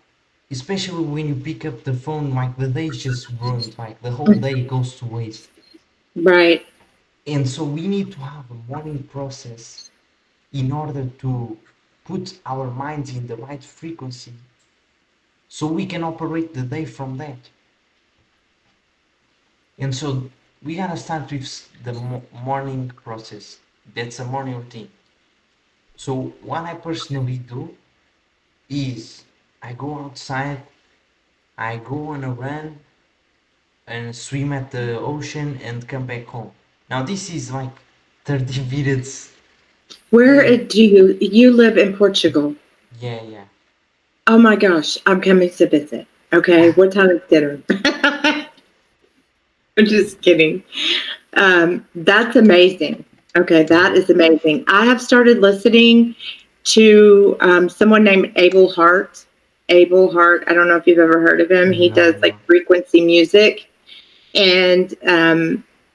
especially when you pick up the phone, like the day is just ruined, like the whole day goes to waste. Right. And so we need to have a morning process in order to put our minds in the right frequency so we can operate the day from that. And so we gotta start with the morning process. That's a morning routine. So what I personally do is I go outside, I go on a run and swim at the ocean and come back home. Now this is like 30 minutes. Where Yeah, do you live in Portugal? yeah, yeah. Oh my gosh, I'm coming to visit. Okay, what time is dinner? I'm just kidding. That's amazing. Okay, that Yeah. is amazing. I have started listening to someone named Abel Hart. Abel Hart. I don't know if you've ever heard of him. He No, does like no. frequency music, and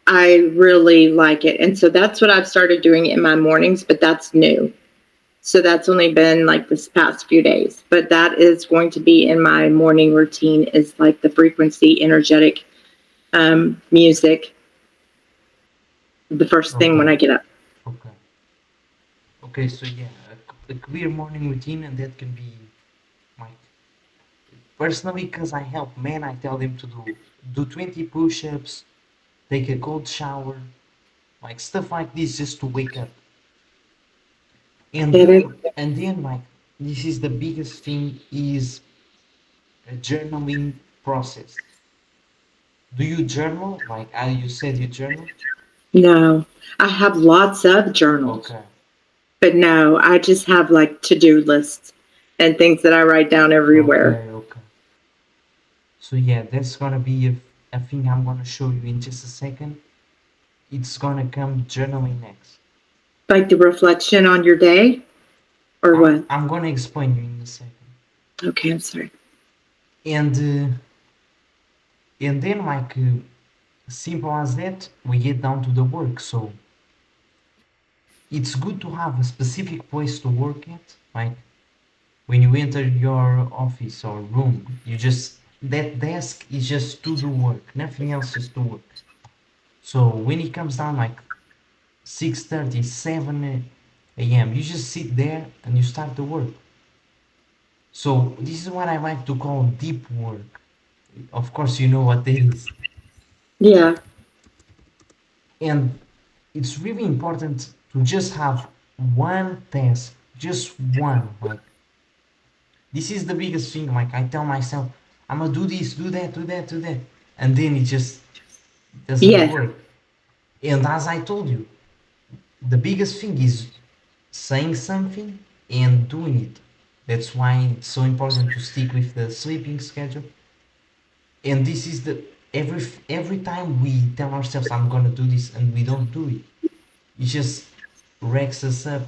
I really like it. And so that's what I've started doing in my mornings. But that's new. So that's only been like this past few days. But that is going to be in my morning routine. Is like the frequency, energetic music. The first thing when Okay, I get up. okay. Okay, so yeah, a clear morning routine, and that can be like personally because I help men, I tell them to do 20 push-ups, take a cold shower, like stuff like this just to wake up. Get it? And then like this is the biggest thing is a journaling process. Do you journal? Like you said you journal? No, I have lots of journals, Okay. but no, I just have like to do lists and things that I write down everywhere. Okay, okay. So yeah, that's gonna be a thing I'm gonna show you in just a second. It's gonna come journaling next. Like the reflection on your day or what? I'm gonna explain you in a second. Okay, I'm sorry. And and then like simple as that, we get down to the work. So it's good to have a specific place to work at. Like when you enter your office or room, you just that desk is just to do work, nothing else, just to work. So when it comes down like 6:30, 7 a.m., you just sit there and you start the work. So this is what I like to call deep work. Of course, you know what that is. Yeah, And it's really important to just have one task, just one. Like, this is the biggest thing. Like, I tell myself, I'm gonna do this, do that, do that, do that, and then it just doesn't Yes. work. And as I told you, the biggest thing is saying something and doing it. That's why it's so important to stick with the sleeping schedule. And this is the every time we tell ourselves I'm gonna do this and we don't do it, it just wrecks us up.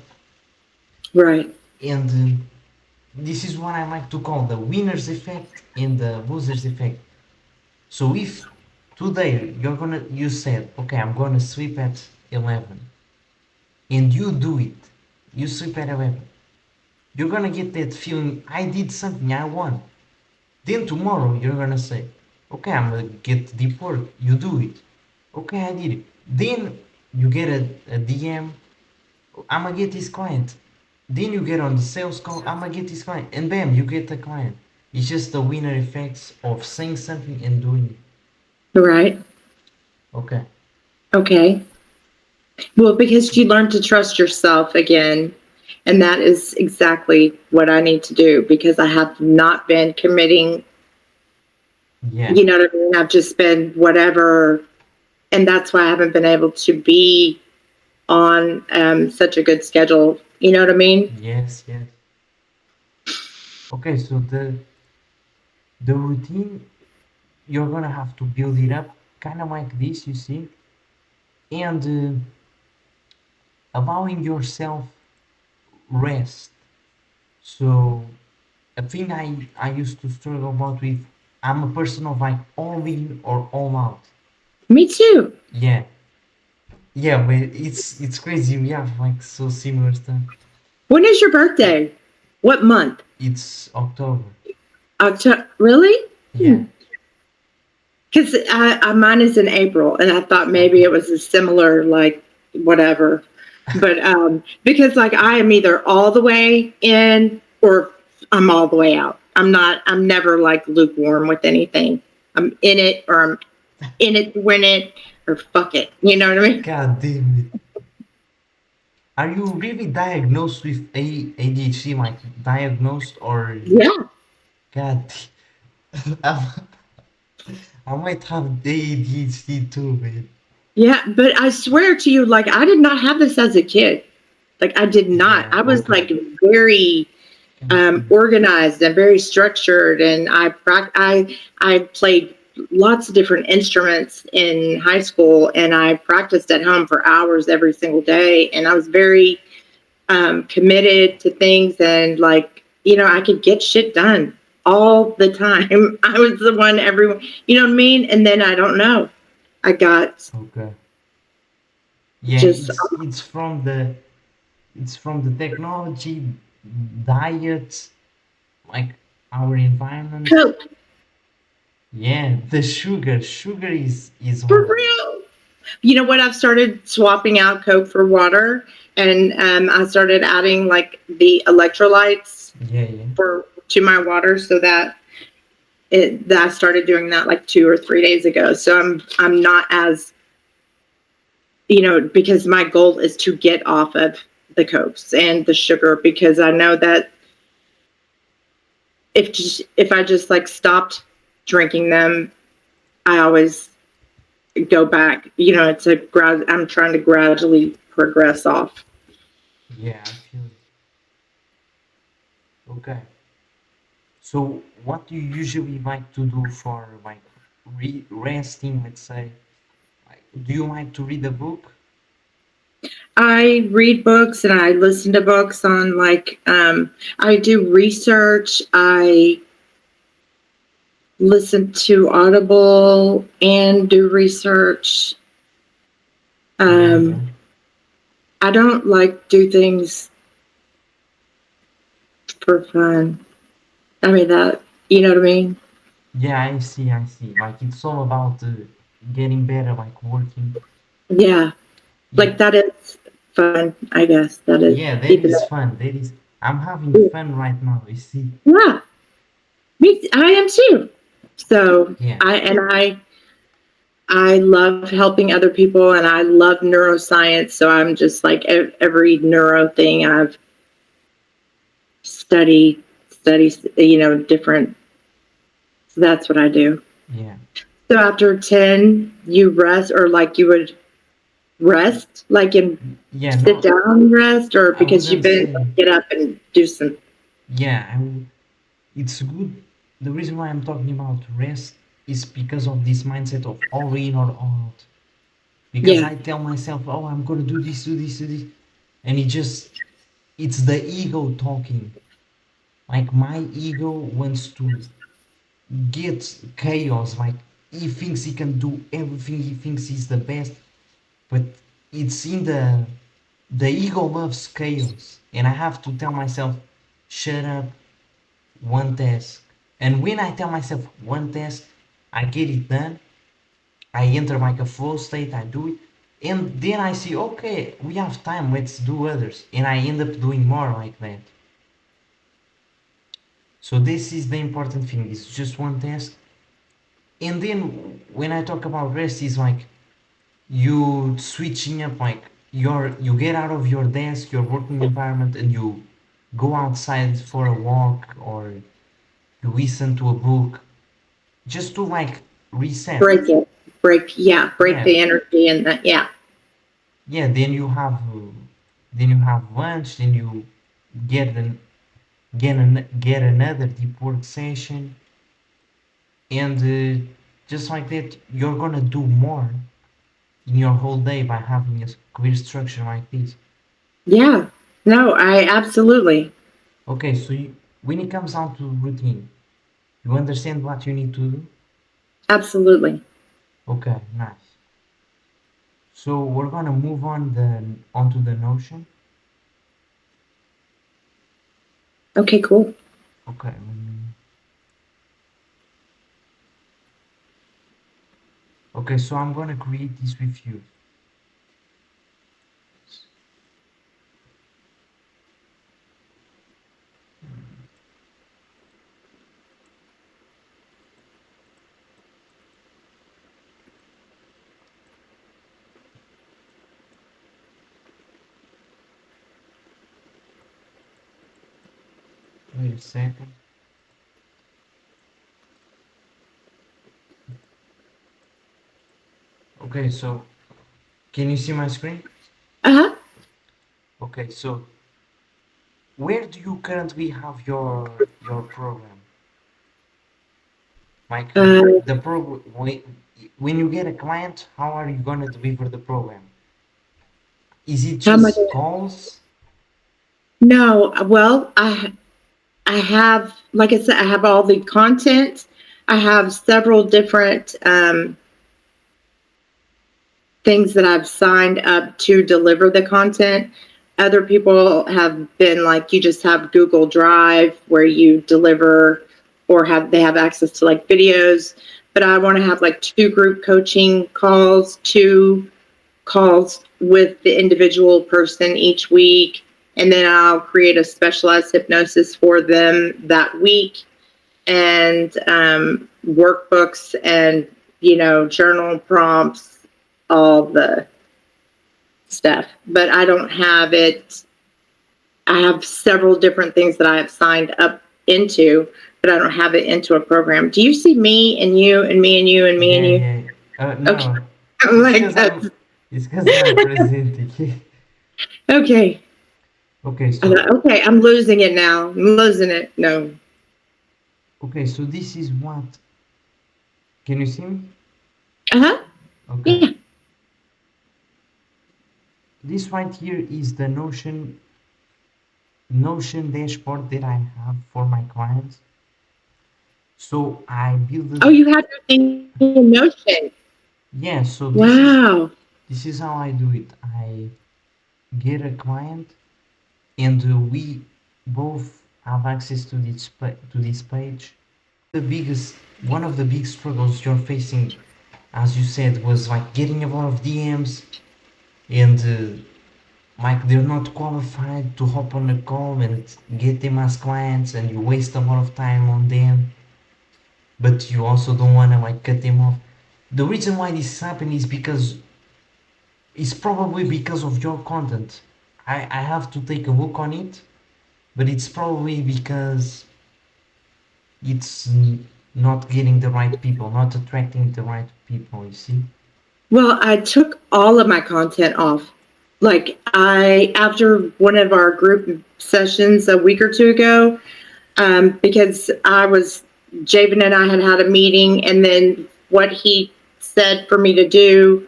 Right. And this is what I like to call the winner's effect and the loser's effect. So if today you said, okay, I'm gonna sleep at 11, and you do it, you sleep at 11, you're gonna get that feeling, I did something, I won. Then tomorrow you're gonna say, okay, I'm gonna get deep work. You do it. Okay, I did it. Then you get a DM, I'm gonna get this client. Then you get on the sales call, I'm gonna get this client. And bam, you get the client. It's just the winner effects of saying something and doing it. Right. Okay. Okay. Well, because you learn to trust yourself again. And that is exactly what I need to do because I have not been committing, Yeah. you know what I mean? I've just been whatever. And that's why I haven't been able to be on such a good schedule. You know what I mean? Yes, yes. Okay, so the routine, you're gonna have to build it up kind of like this, you see, and allowing yourself rest. So a thing I used to struggle about with, I'm a person of like all in or all out. Me too. Yeah, yeah, but it's crazy. We have like so similar stuff. When is your birthday? What month? It's October. October? Really? Yeah. Because mine is in April, and I thought maybe Okay. it was a similar, like, whatever. But because, like, I am either all the way in or I'm all the way out. I'm not, I'm never like lukewarm with anything. I'm in it or I'm in it to win it or fuck it. You know what I mean? God damn it. Are you really diagnosed with ADHD? Like diagnosed or Yeah. God? I, I might have ADHD too, man. Yeah. But I swear to you, like, I did not have this as a kid. Like, I did not. Yeah. I was Okay. like very God damn. organized and very structured. And I played lots of different instruments in high school, and I practiced at home for hours every single day. And I was very committed to things, and like I could get shit done all the time. I was the one everyone, you know what I mean. And then I don't know. I got Okay. Yeah, just it's from the technology, diet, like our environment. Coke Yeah, the sugar is for horrible. real. You know what? I've started swapping out Coke for water, and I started adding like the electrolytes Yeah, yeah, for to my water, so that I started doing that like 2 or 3 days ago. So I'm not as because my goal is to get off of the Cokes and the sugar because I know that if I just like stopped drinking them, I always go back. It's a I'm trying to gradually progress off. yeah. I feel it. Okay. So, what do you usually like to do for like resting? Let's say, like, do you like to read a book? I read books and I listen to books on like I do research. I listen to Audible and do research. Yeah, yeah, Um, I don't like do things for fun. I mean that what I mean? yeah. I see, I see. Like it's all about getting better, like working. Yeah, Yeah, like that is fun. I guess that is yeah. That even is though. fun. That is. I'm having fun right now. You see. Yeah, me. I am too. So Yeah. I and I. I love helping other people, and I love neuroscience. So I'm just like every neuro thing I've studied, different. So that's what I do. Yeah, So after 10, you rest, or like you would rest, like in yeah. sit No, down rest, or I because you've wouldn't been say. get up and do some. Yeah, it's good. The reason why I'm talking about rest is because of this mindset of all in or all out. Because Yeah, I tell myself, oh, I'm gonna do this, do this, do this, and it's the ego talking. Like my ego wants to get chaos. Like he thinks he can do everything. He thinks he's the best, but it's in the ego loves chaos, and I have to tell myself, shut up, one task. And when I tell myself one task, I get it done. I enter like a flow state. I do it, and then I see, okay, we have time. Let's do others, and I end up doing more like that. So this is the important thing. It's just one task. And then when I talk about rest, is like you switching up, like you get out of your desk, your working environment, and you go outside for a walk, or you listen to a book, just to like reset. break it, break Yeah, the energy and that. Yeah, yeah. Then you have lunch. Then you get an get another deep work session, and just like that, you're gonna do more in your whole day by having a clear structure like this. yeah. No, I absolutely, Okay, so when it comes down to routine, you understand what you need to do? absolutely. Okay, nice. So we're gonna move onto the notion. Okay, cool. Okay, okay. So I'm gonna create this with you. Wait a second. Okay, so can you see my screen? Uh Okay, so where do you currently have your program? Like huh. the program, when you get a client, how are you gonna deliver the program? Is it How am I just doing? calls? No, well, I have, like I said, I have all the content. I have several different things that I've signed up to deliver the content. Other people have been like, you just have Google Drive where you deliver, or they have access to like videos. But I want to have like two group coaching calls, two calls with the individual person each week. And then I'll create a specialized hypnosis for them that week, and workbooks, and journal prompts, all the stuff. But I don't have it. I have several different things that I have signed up into, but I don't have it into a program. Do you see me and you and me and you and me and Yeah, you? yeah. Okay. No, I'm it's like because that. I'm presenting. Okay. Okay, I so thought, okay, I'm losing it now. I'm losing it. No. this is what. Can you see me? Uh huh. Okay. Yeah. This right here is the Notion dashboard that I have for my clients. So I build Oh, it. you have your thing in Notion. Yeah. So Wow. this is how I do it. I get a client, and we both have access to this page. The biggest One of the big struggles you're facing, as you said, was like getting a lot of DMs, and like they're not qualified to hop on a call and get them as clients, and you waste a lot of time on them, but you also don't want to like cut them off. The reason why this is happening is because it's probably because of your content. I have to take a look on it, but it's probably because it's not getting the right people, not attracting the right people, you see? Well, I took all of my content off. Like I, after one of our group sessions a week or two ago, because I was, Javen and I had had a meeting, and then what he said for me to do,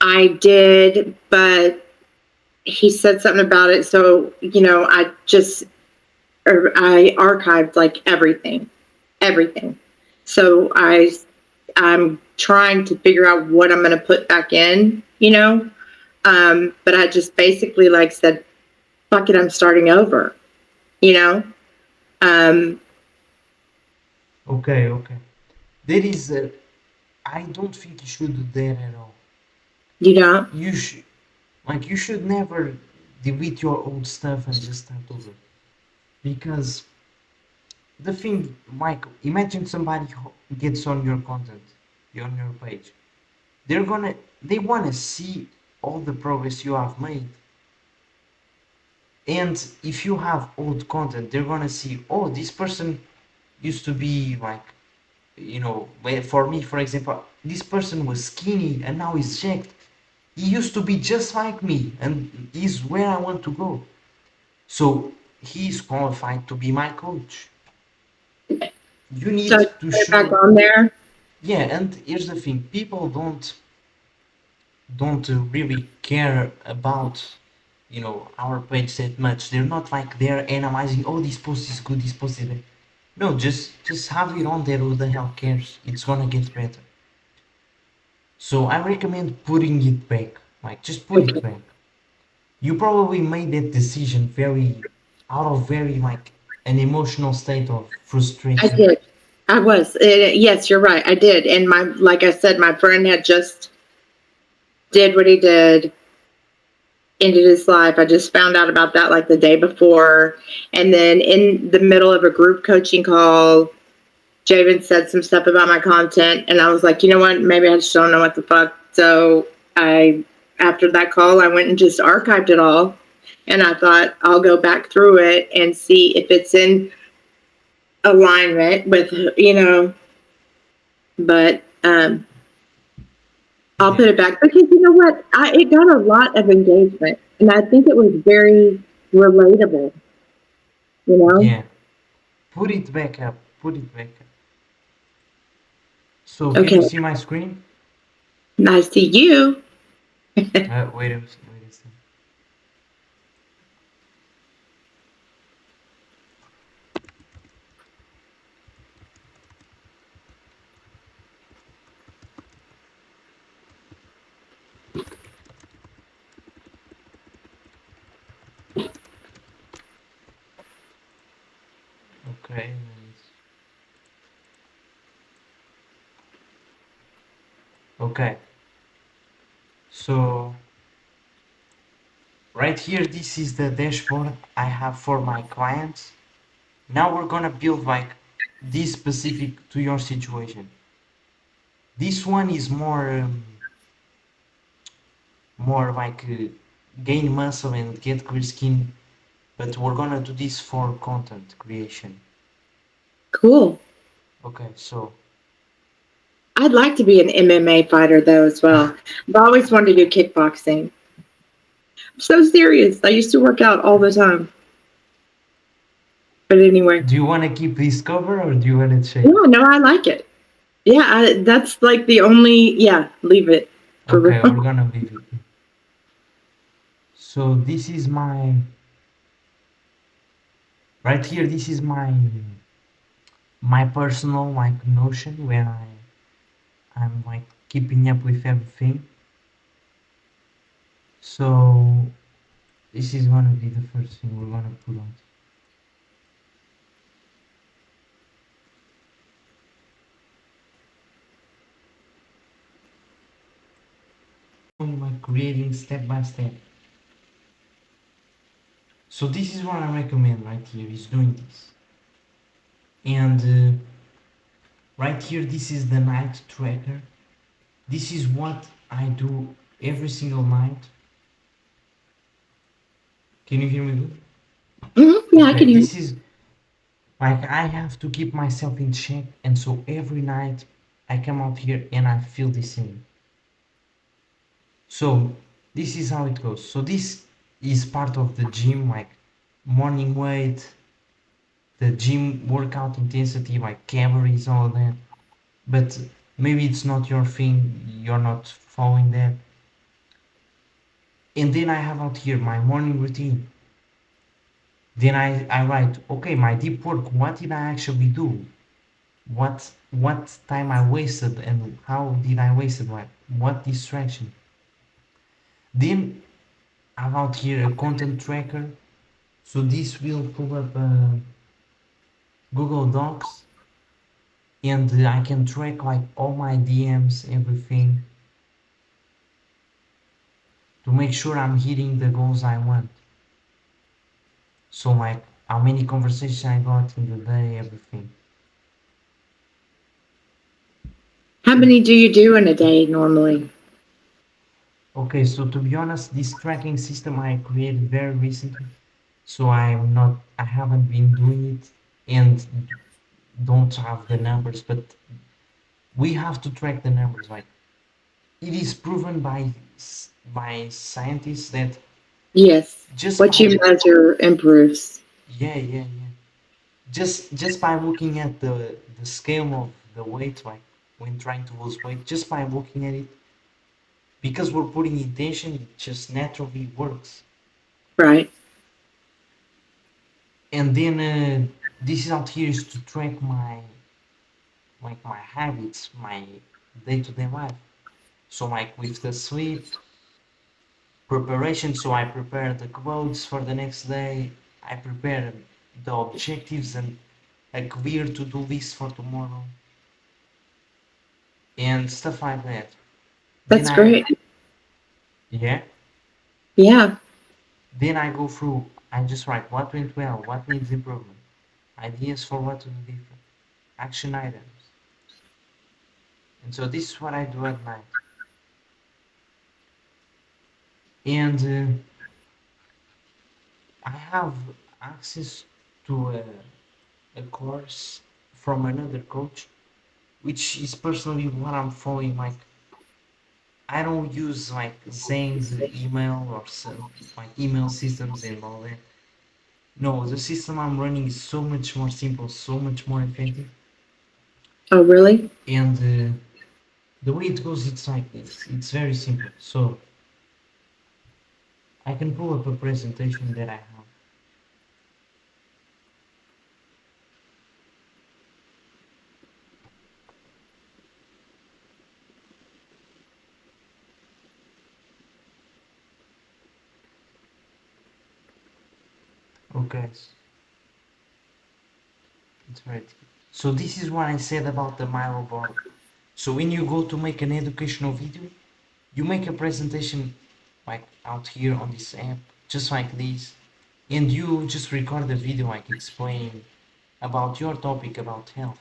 I did, but he said something about it. So, I just, or I archived like everything. So I'm trying to figure out what I'm going to put back in. But I just basically like said, fuck it, I'm starting over, you know? Um, Okay, okay. There is a. I don't think you should do that at all. you know, You should, like, you should never delete your old stuff and just start over. Because the thing, like, imagine somebody gets on your content, on your page. They wanna see all the progress you have made. And if you have old content, they're gonna see, oh, this person used to be like, for me, for example, this person was skinny and now he's jacked. He used to be just like me and he's where I want to go. So he's qualified to be my coach. You so need I to put it back show. on there. Yeah, and here's the thing, people don't really care about our page that much. They're not like they're analyzing, oh, this post is good, this post is bad. No, just have it on there. Who the hell cares? It's gonna get better. So I recommend putting it back. Like, just put it Okay. back. You probably made that decision very out of very like an emotional state of I frustration. did. I was. Yes, you're right. I did. And like I said, my friend had just did what he did, ended his life. I just found out about that like the day before. And then in the middle of a group coaching call, Javen said some stuff about my content, and I was like, you know what? Maybe I just don't know what the fuck. So after that call, I went and just archived it all, and I thought I'll go back through it and see if it's in alignment with, but I'll Yeah, put it back because you know what? It got a lot of engagement, and I think it was very relatable. You know? yeah. Put it back up. Put it back up. So can Okay, you see my screen? nice to you. Wait a second. Okay. Okay. So right here, this is the dashboard I have for my clients. Now we're gonna build like this specific to your situation. This one is more like gain muscle and get clear skin, but we're gonna do this for content creation. Cool. Okay, so I'd like to be an MMA fighter though as well. I've always wanted to do kickboxing. I'm so serious. I used to work out all the time. But anyway, do you want to keep this cover or do you want to yeah, change? no, I like it. Yeah, that's like the only. Yeah, leave it for Okay, we're real. gonna leave it. So this is my right here. This is my personal like notion where I'm like keeping up with everything. So this is gonna be the first thing we're gonna put on. Like creating step by step. So this is what I recommend right here is doing this. And Right here, this is the night tracker. This is what I do every single night. Can you hear me good? Yeah, I Okay, can hear you. this is like I have to keep myself in check, and so every night I come out here and I feel this in. So this is how it goes. So this is part of the gym, like morning weight, the gym workout intensity, like calories, all that. But maybe it's not your thing, you're not following that. And then I have out here my morning routine. Then I write, okay, my deep work, what did I actually do? What time I wasted and how did I waste it? What distraction? Then I have out here a content tracker. So this will pull up Google Docs and I can track like all my DMs, everything to make sure I'm hitting the goals I want. So like how many conversations I got in the day, everything. How many do you do in a day normally? Okay, so to be honest, this tracking system I created very recently. So I haven't been doing it and don't have the numbers, but we have to track the numbers. Like it is proven by scientists that Yes. just What by you measure improves. yeah, just by looking at the scale of the weight, like when trying to lose weight, just by looking at it, because we're putting intention, it just naturally works. Right. And then this is out here is to track my like my habits, my day-to-day life. So like with the sleep preparation, so I prepare the clothes for the next day. I prepare the objectives and a clear to-do list for tomorrow and stuff like that. Then That's great. yeah, Yeah. then I go through. I just write what went well, what needs improvement, ideas for what to do different, action items, and so this is what I do at night. And I have access to a course from another coach, which is personally what I'm following. Like I don't use like Zane's email or some like email systems and all that. No, the system I'm running is so much more simple, so much more effective, Oh, really? and the way it goes, it's like this. It's very simple. So I can pull up a presentation that I have. Okay, it's right. So this is what I said about the Milo board. So when you go to make an educational video, you make a presentation like out here on this app, just like this, and you just record the video like explaining about your topic about health.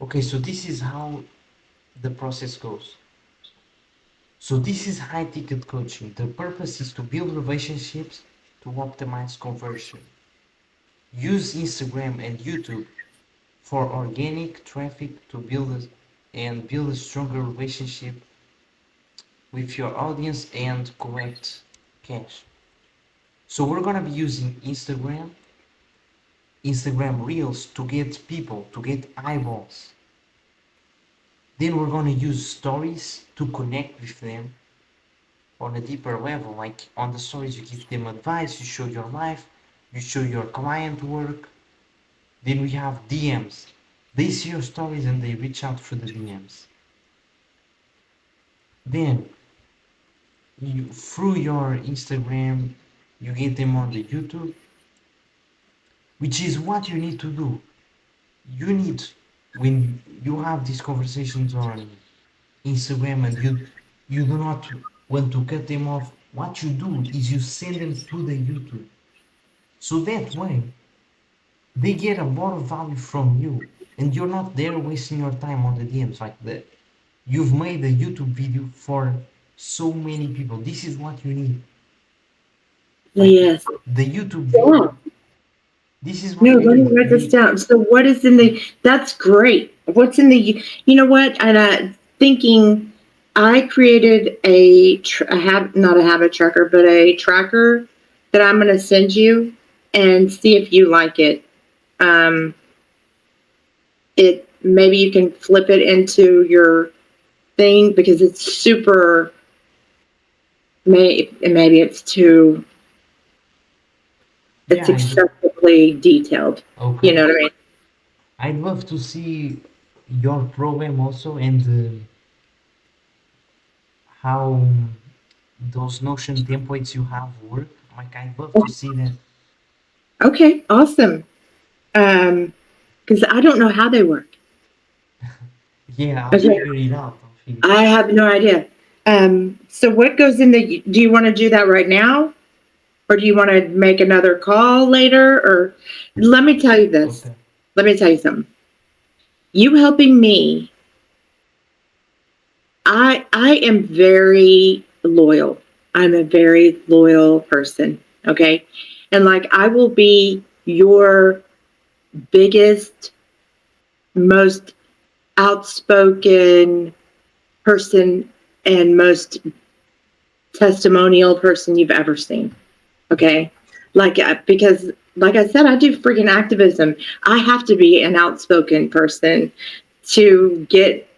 Okay, so this is how the process goes. So this is high ticket coaching. The purpose is to build relationships to optimize conversion. Use Instagram and YouTube for organic traffic to build a stronger relationship with your audience and collect cash. So we're gonna be using Instagram Reels to get people, to get eyeballs. Then we're gonna use stories to connect with them on a deeper level. Like on the stories, you give them advice, you show your life, you show your client work. Then we have DMs. They see your stories and they reach out through the DMs. Then you through your Instagram, you get them on the YouTube, which is what you need to do. You need when you have these conversations on Instagram and you do not want to cut them off, what you do is you send them to the YouTube. So that way they get a lot of value from you, and you're not there wasting your time on the DMs like that. You've made a YouTube video for so many people. This is what you need. Like Yes. the YouTube Yeah. video. This is No, what you let me need. write this down. So what is in the, that's great. What's in the, you know what? And thinking, I created not a habit tracker, but a tracker that I'm going to send you and see if you like it. Um, maybe you can flip it into your thing because it's super, maybe it's too, it's Yeah, excessively detailed. You okay. know what I mean? I'd love to see your program also, and how those Notion templates you have work. Like I'd love to see that. Okay, awesome. Because I don't know how they work. Yeah, I'll Okay, figure it out. I'll figure. I have no idea. So what goes in the? Do you want to do that right now, or do you want to make another call later? Or let me tell you this. Okay. Let me tell you something. You helping me. I am very loyal. I'm a very loyal person. Okay, and like I will be your biggest, most outspoken person and most testimonial person you've ever seen. Okay. Like, because, like I said, I do freaking activism. I have to be an outspoken person to get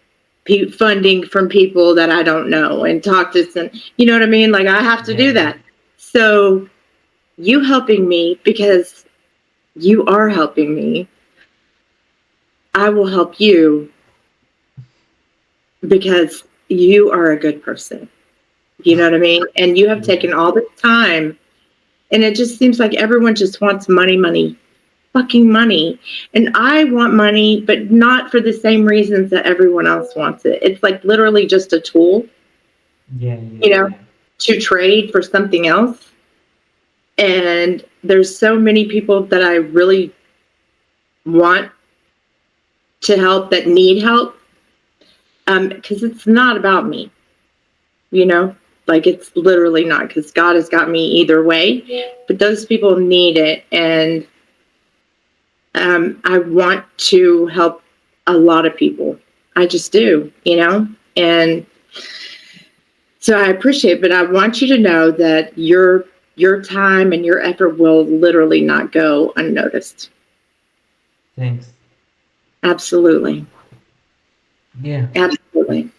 funding from people that I don't know and talk to some, you know what I mean? Like, I have to Yeah, do yeah. that. So, you helping me because you are helping me, I will help you because you are a good person. You know what I mean? And you have Yeah. taken all this time, and it just seems like everyone just wants money, money, fucking money. And I want money, but not for the same reasons that everyone else wants it. It's like literally just a tool, Yeah, yeah, you know, yeah. to trade for something else. And there's so many people that I really want to help that need help, because it's not about me, you know, like it's literally not, because God has got me either way, but those people need it. And I want to help a lot of people. I just do, you know? And so I appreciate, but I want you to know that your time and your effort will literally not go unnoticed. Thanks. Absolutely. Yeah. Absolutely.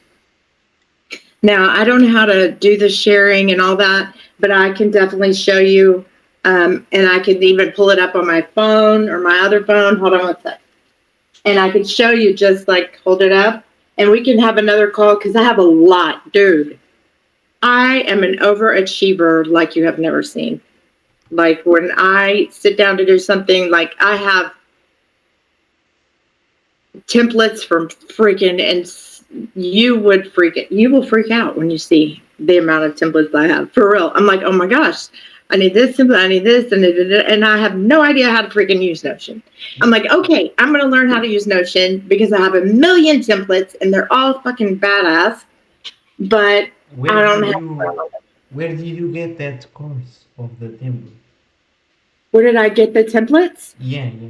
Now, I don't know how to do the sharing and all that, but I can definitely show you. And I can even pull it up on my phone or my other phone. Hold on one sec. And I can show you, just like hold it up and we can have another call because I have a lot, dude. I am an overachiever like you have never seen. Like when I sit down to do something, like I have templates from freaking, and you will freak out when you see the amount of templates I have, for real. I'm like, oh my gosh, I need this template, I need this, and I have no idea how to freaking use Notion. I'm like, okay, I'm gonna learn how to use Notion because I have a million templates and they're all fucking badass, but Where I don't did have. you where did you get that course of the temple? Where did I get the templates? Yeah, yeah.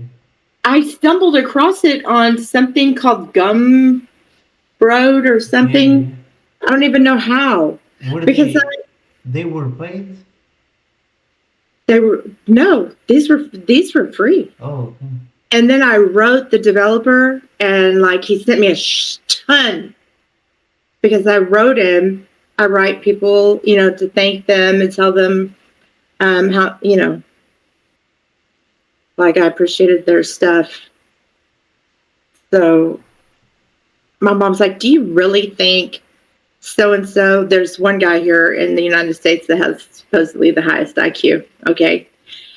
I stumbled across it on something called Gumroad or Yeah, something. yeah. I don't even know how, Were because they were paid? they were, no, these were free. Oh, okay. And then I wrote the developer, and like he sent me a ton because I wrote him. I write people, you know, to thank them and tell them how, you know, like I appreciated their stuff. So my mom's like, "Do you really think so and so?" There's one guy here in the United States that has supposedly the highest IQ. Okay.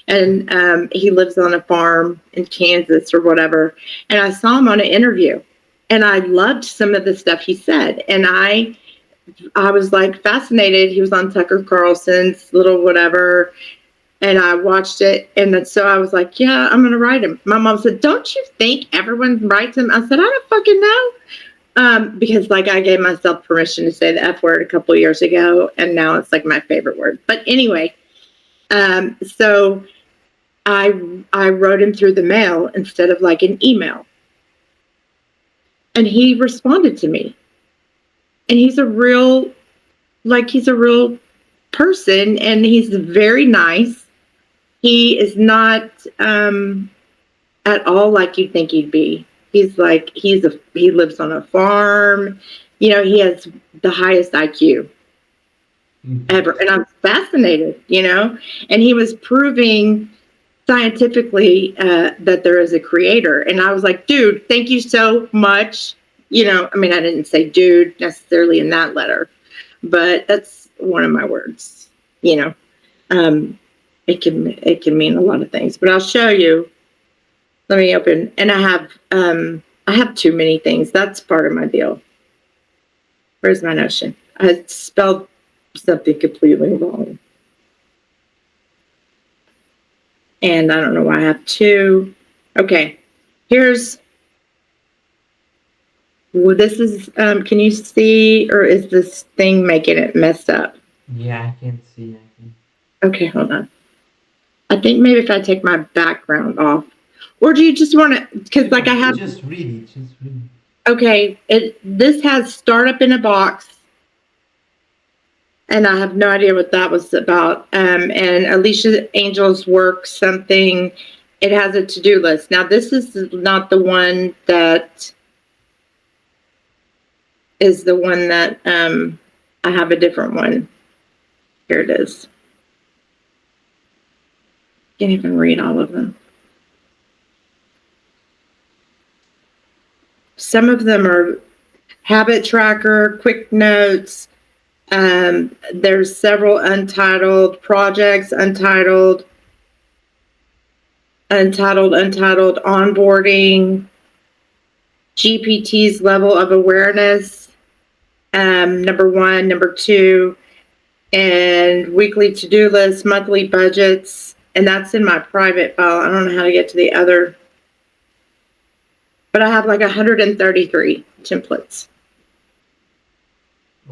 And he lives on a farm in Kansas or whatever. And I saw him on an interview, and I loved some of the stuff he said. And I was like fascinated. He was on Tucker Carlson's little whatever, and I watched it, and then so I was like, yeah, I'm gonna write him. My mom said, don't you think everyone writes him? I said, I don't fucking know. Because like I gave myself permission to say the F word a couple years ago, and now it's like my favorite word. But anyway, so I wrote him through the mail instead of like an email, and he responded to me, and he's a real person, and he's very nice. He is not at all like you'd think he'd be. He lives on a farm. He has the highest IQ Mhm. ever, and I'm fascinated. And he was proving scientifically that there is a creator, and I was like, dude, thank you so much. I mean, I didn't say dude necessarily in that letter, but that's one of my words. You know, um, it can mean a lot of things, but I'll show you. Let me open, and I have too many things. That's part of my deal. Where's my notion? I spelled something completely wrong, and I don't know why I have two. Okay, here's. Well, this is. Can you see, or is this thing making it messed up? Yeah, I can see. I can. Okay, hold on. I think maybe if I take my background off, or do you just want to? Because like I No, have. just read it. Just read it. Okay, this has startup in a box, and I have no idea what that was about. And Alicia Angel's work something. It has a to-do list. Now this is not the one that is the one that I have a different one. Here it is. Can't even read all of them. Some of them are habit tracker, quick notes. There's several untitled projects, untitled onboarding, GPT's level of awareness, number one, number two, and weekly to-do lists, monthly budgets, and that's in my private file. I don't know how to get to the other, but I have like 133 templates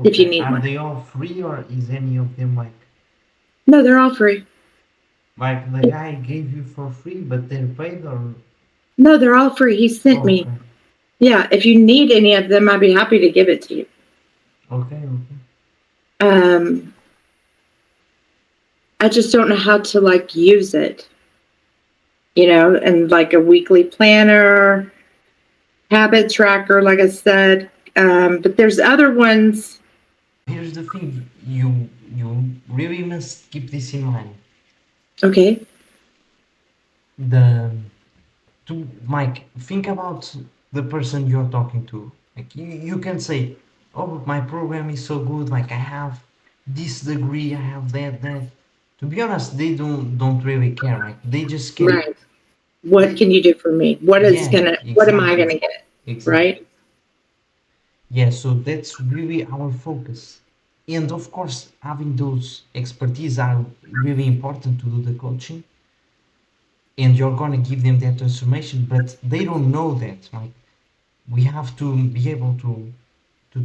if you Okay. need Are one. they all free, or is any of them No, they're all free. like the guy gave you for free, but they're paid, or No, they're all free. He sent me. okay, Yeah, if you need any of them, I'd be happy to give it to you. okay, okay. Um, I just don't know how to like use it, and like a weekly planner, habit tracker, like I said. But there's other ones. Here's the thing: you really must keep this in mind. Okay. The to Mike, think about the person you're talking to. Like you can say, "Oh, my program is so good. Like I have this degree, I have that." To be honest, they don't really care. Like they just can. Right. What They, can you do for me? yeah, What am I exactly, gonna get? exactly. Right? Yeah, so that's really our focus. And of course, having those expertise are really important to do the coaching. And you're gonna give them that transformation, but they don't know that. Like we have to be able to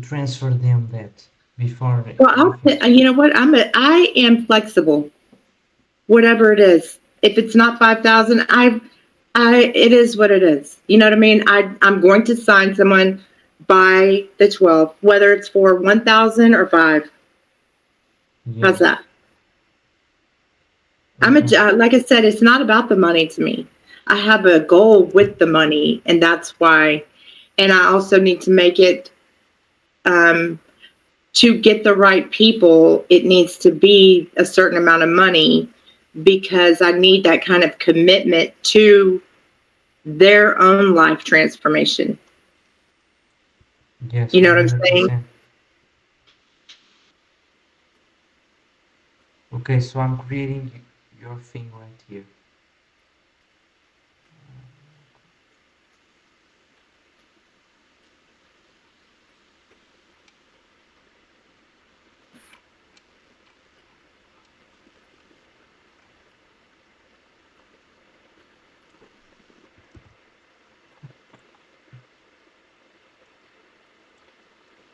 transfer them that before Well, anything. you know what? I am flexible. Whatever it is. If it's not 5,000, it is what it is. You know what I mean? I'm going to sign someone by the 12th, whether it's for 1,000 or five. How's Yeah. that? Okay. Like I said, it's not about the money to me. I have a goal with the money, and that's why. And I also need to make it, um, to get the right people, it needs to be a certain amount of money because I need that kind of commitment to their own life transformation. Yes, You know one what I'm hundred saying? percent. Okay, so I'm creating your thing right here.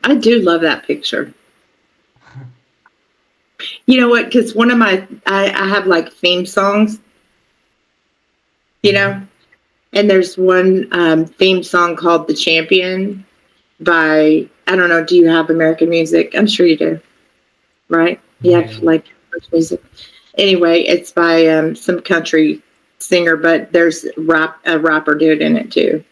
I do love that picture. You know what? Because one of I have like theme songs, you Yeah. know, and there's one theme song called The Champion by, I don't know, do you have American music? I'm sure you do, right? You Yeah. have like music. Anyway, it's by some country singer, but there's a rapper dude in it too.